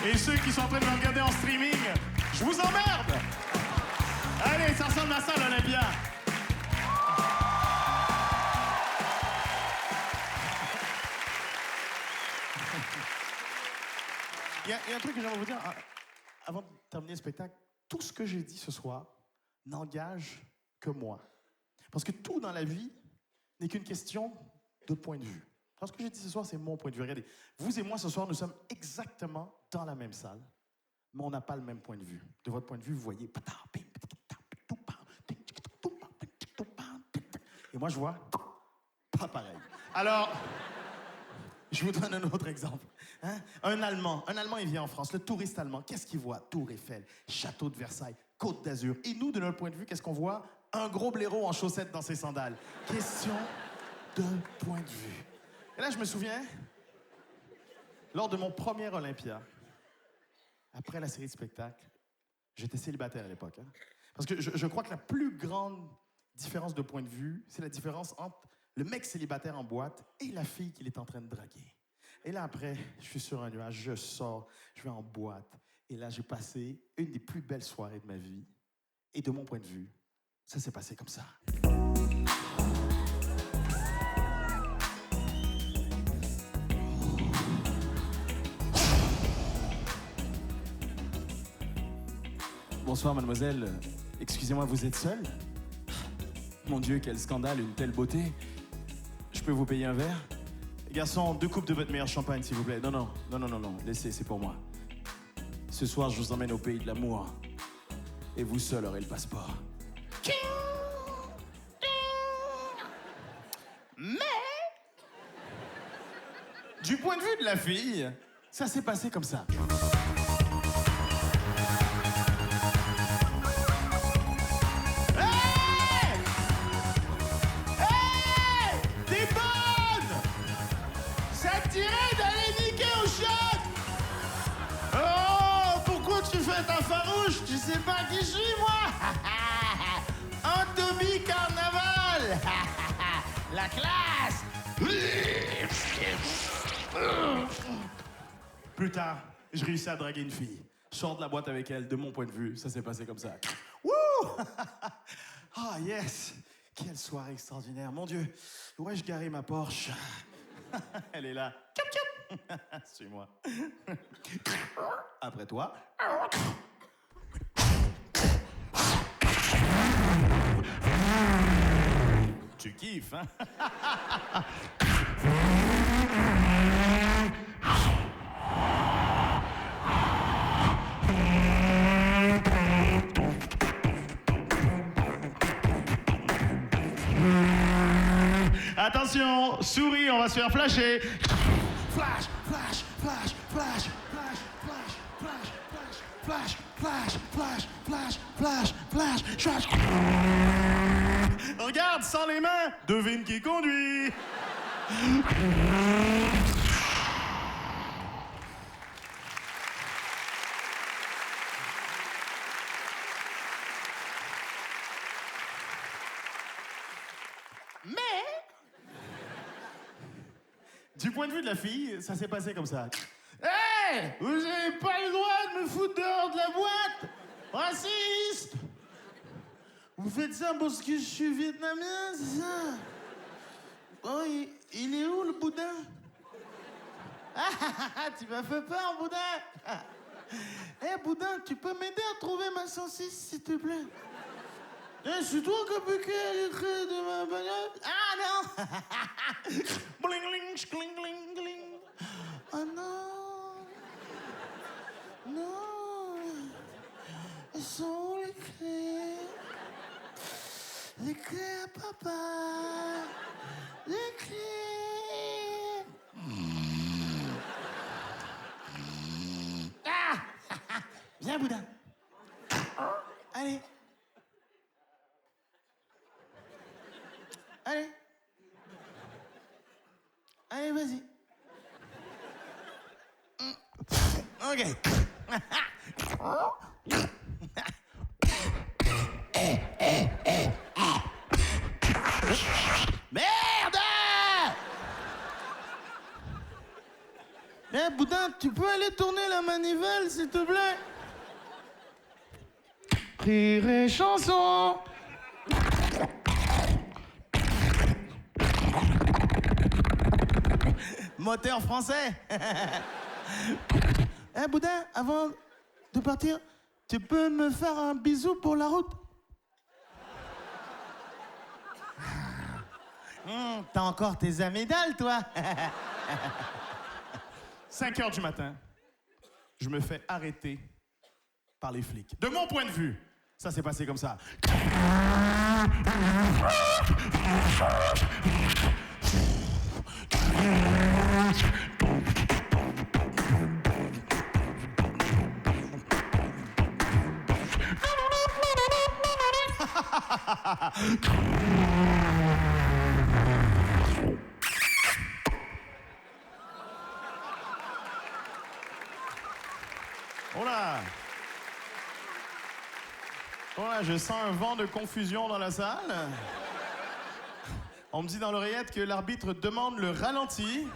Et ceux qui sont en train de me regarder en streaming, je vous emmerde! Allez, ça ressemble à ça, l'Olympia. Il y a un truc que j'aimerais vous dire, avant de terminer le spectacle. Tout ce que j'ai dit ce soir n'engage que moi. Parce que tout dans la vie n'est qu'une question de point de vue. Alors, ce que j'ai dit ce soir, c'est mon point de vue. Regardez, vous et moi, ce soir, nous sommes exactement dans la même salle, mais on n'a pas le même point de vue. De votre point de vue, vous voyez... Et moi, je vois pas pareil. Alors, je vous donne un autre exemple. Hein? Un Allemand, il vient en France, le touriste allemand, qu'est-ce qu'il voit? Tour Eiffel, château de Versailles, Côte d'Azur. Et nous, de notre point de vue, qu'est-ce qu'on voit? Un gros blaireau en chaussettes dans ses sandales. Question de point de vue. Et là, je me souviens, lors de mon premier Olympia, après la série de spectacles, j'étais célibataire à l'époque. Hein? Parce que je crois que la plus grande différence de point de vue, c'est la différence entre le mec célibataire en boîte et la fille qu'il est en train de draguer. Et là, après, je suis sur un nuage, je sors, je vais en boîte. Et là, j'ai passé une des plus belles soirées de ma vie. Et de mon point de vue, ça s'est passé comme ça. Bonsoir, mademoiselle. Excusez-moi, vous êtes seule? Mon Dieu, quel scandale, une telle beauté. Je peux vous payer un verre? Garçon, 2 coupes de votre meilleur champagne, s'il vous plaît. Non, laissez, c'est pour moi. Ce soir, je vous emmène au pays de l'amour. Et vous seul aurez le passeport. Mais, du point de vue de la fille, ça s'est passé comme ça. Un farouche, tu sais pas qui je suis, moi? Antobi Carnaval. La classe. Plus tard, je réussis à draguer une fille. Je sors de la boîte avec elle, de mon point de vue, ça s'est passé comme ça. Wouh! Ah, yes! Quelle soirée extraordinaire, mon Dieu! Où ai-je garé ma Porsche? Elle est là. Tchoup, tchoup. Suis-moi. Après toi. Tu kiffes, hein? Attention, souris, on va se faire flasher. Flash, flash, flash, flash, flash, flash, flash, flash, flash. flash, flash, flash, flash, flash, flash, flash. Regarde, sans les mains, devine qui conduit. Mais, du point de vue de la fille, ça s'est passé comme ça. Hey! Vous n'avez pas le droit de me foutre dehors de la boîte! Raciste! Vous faites ça parce que je suis vietnamien, c'est ça? Oh, il est où le boudin? Ah, tu m'as fait peur, boudin! Eh, boudin, tu peux m'aider à trouver ma saucisse, s'il te plaît? Eh, c'est toi qui as piqué les clés de ma bagnole? Ah, non! Bling, bling, bling, bling, bling. Oh non! Non! Elles sont où les clés? Les clés à papa! Les clés! Ah! Viens, boudin! Allez! Allez! Allez, vas-y! Ok. Merde! Eh, boudin, tu peux aller tourner la manivelle, s'il te plaît? Rire et chanson. Moteur français. Eh, boudin, avant de partir, tu peux me faire un bisou pour la route? T'as encore tes amygdales, toi? 5 heures du matin, je me fais arrêter par les flics. De mon point de vue, ça s'est passé comme ça. Oh là! Oh là, je sens un vent de confusion dans la salle. On me dit dans l'oreillette que l'arbitre demande le ralenti.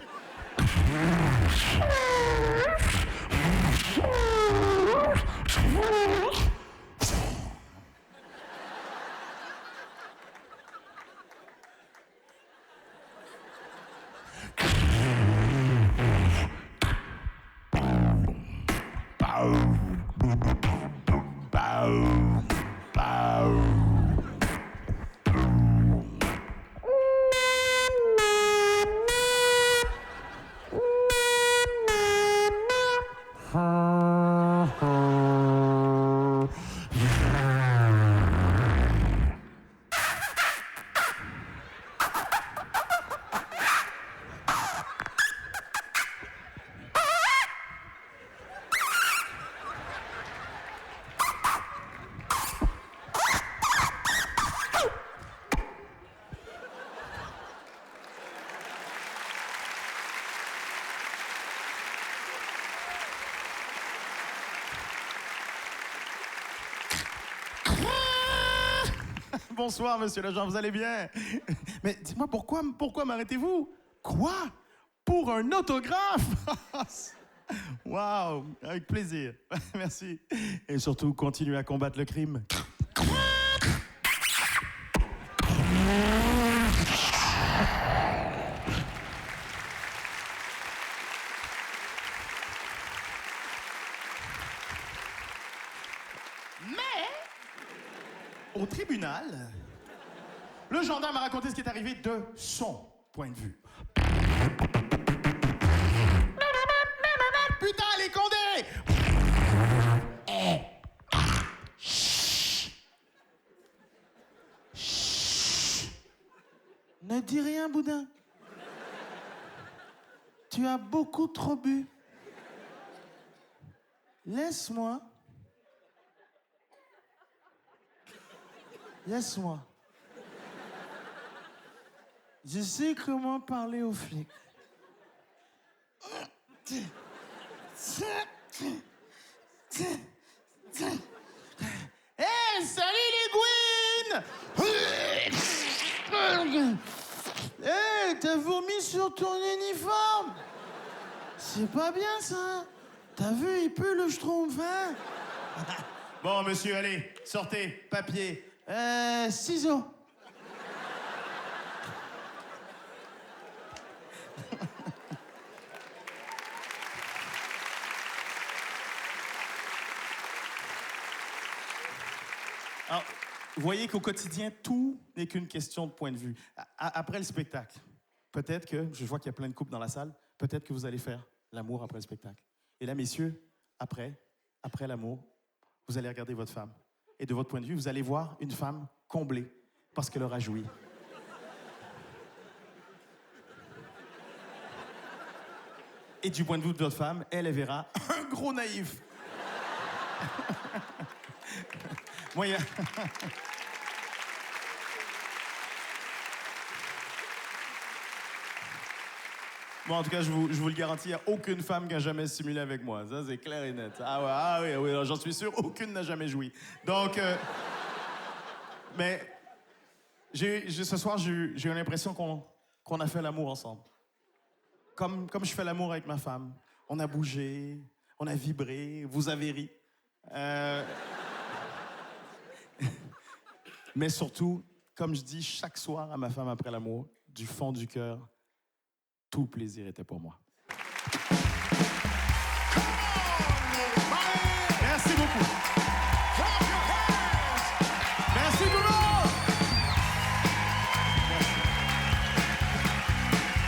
Bonsoir, monsieur l'agent, vous allez bien? Mais dites-moi, pourquoi m'arrêtez-vous? Quoi? Pour un autographe? Waouh, avec plaisir. Merci. Et surtout, continuez à combattre le crime. Mais, au tribunal, le gendarme a raconté ce qui est arrivé de son point de vue. Putain, les condés! Chut. Chut. Ne dis rien, boudin. Tu as beaucoup trop bu. Laisse-moi Laisse-moi. Je sais comment parler aux flics. Hey, salut les Gwyn! Hey, t'as vomi sur ton uniforme? C'est pas bien ça. T'as vu, il pue le schtroumpf, hein? Bon, monsieur, allez, sortez, papier. Ciseaux. Alors, vous voyez qu'au quotidien, tout n'est qu'une question de point de vue. Après le spectacle, peut-être que, je vois qu'il y a plein de couples dans la salle, peut-être que vous allez faire l'amour après le spectacle. Et là, messieurs, après l'amour, vous allez regarder votre femme. Et de votre point de vue, vous allez voir une femme comblée parce qu'elle aura joui. Et du point de vue de votre femme, elle verra un gros naïf. Moi, il y a... Bon, en tout cas, je vous le garantis, il n'y a aucune femme qui a jamais simulé avec moi. Ça, c'est clair et net. Ah oui, j'en suis sûr, aucune n'a jamais joui. Donc, mais ce soir, j'ai eu l'impression qu'on a fait l'amour ensemble. Comme je fais l'amour avec ma femme. On a bougé, on a vibré, vous avez ri. Mais surtout, comme je dis chaque soir à ma femme après l'amour, du fond du cœur, tout plaisir était pour moi. Merci beaucoup. Merci tout le monde.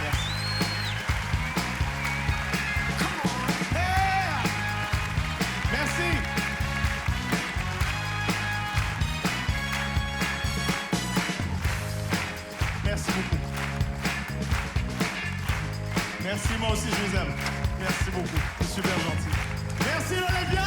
Merci. Hey! Merci. Merci beaucoup. Merci, moi aussi, je vous aime. Merci beaucoup. C'est super gentil. Merci, l'Olympia!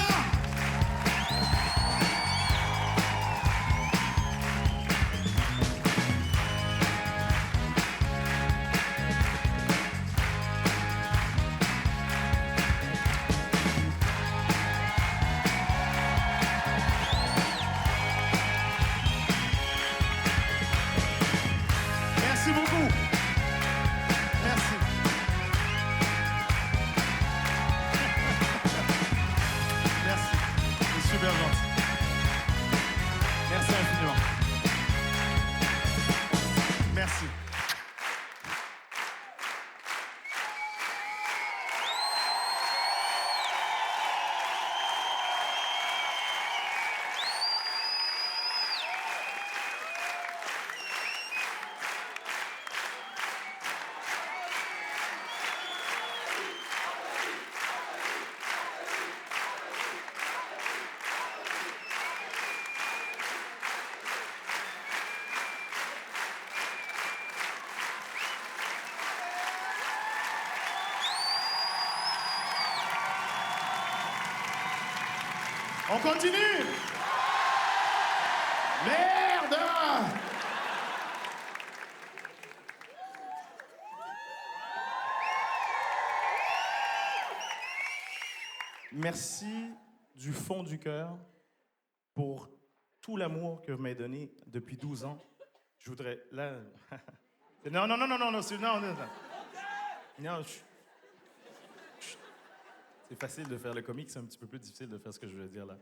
Merci beaucoup. Merci. Merci. C'est super gentil. Merci infiniment. Merci. On continue. Merde! Merci du fond du cœur pour tout l'amour que vous m'avez donné depuis 12 ans. Je voudrais... Là... Non, c'est facile de faire le comique, c'est un petit peu plus difficile de faire ce que je veux dire là.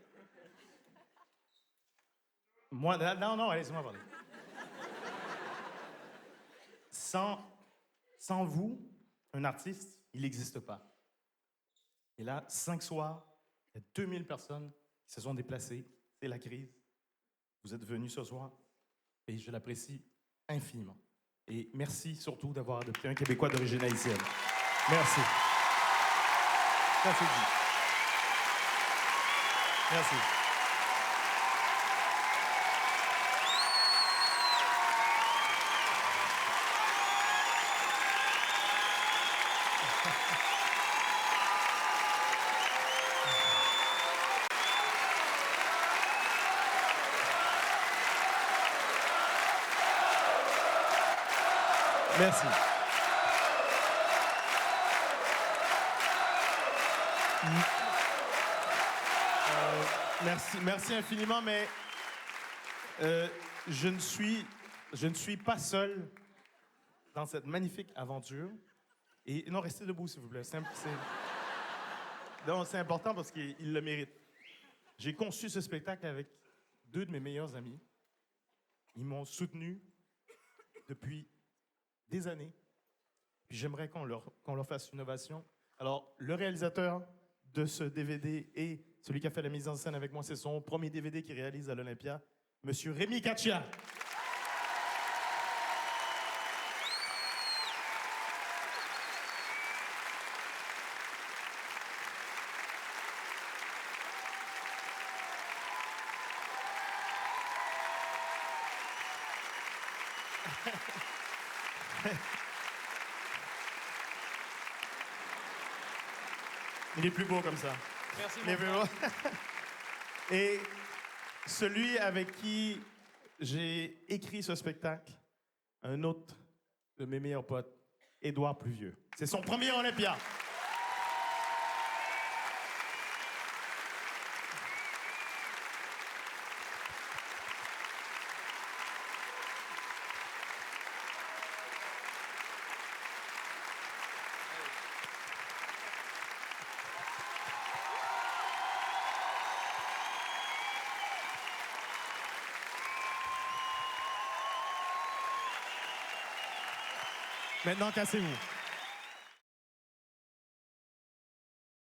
Moi, non, laissez-moi parler. Sans vous, un artiste, il n'existe pas. Et là, 5 soirs, il y a 2000 personnes qui se sont déplacées. C'est la crise. Vous êtes venus ce soir et je l'apprécie infiniment. Et merci surtout d'avoir adopté un Québécois d'origine haïtienne. Merci. Ça, c'est dit. Merci. Merci. Merci infiniment, mais je ne suis pas seul dans cette magnifique aventure. Et non, restez debout, s'il vous plaît. Non, c'est important parce qu'il le mérite. J'ai conçu ce spectacle avec 2 de mes meilleurs amis. Ils m'ont soutenu depuis des années. Puis j'aimerais qu'on leur fasse une ovation. Alors, le réalisateur de ce DVD et celui qui a fait la mise en scène avec moi, c'est son premier DVD qu'il réalise à l'Olympia, Monsieur Rémi Caccia. Il est plus beau comme ça. Merci, Il est mon plus frère. beau. Et celui avec qui j'ai écrit ce spectacle, un autre de mes meilleurs potes, Édouard Pluvieux. C'est son premier Olympia. Maintenant, cassez-vous.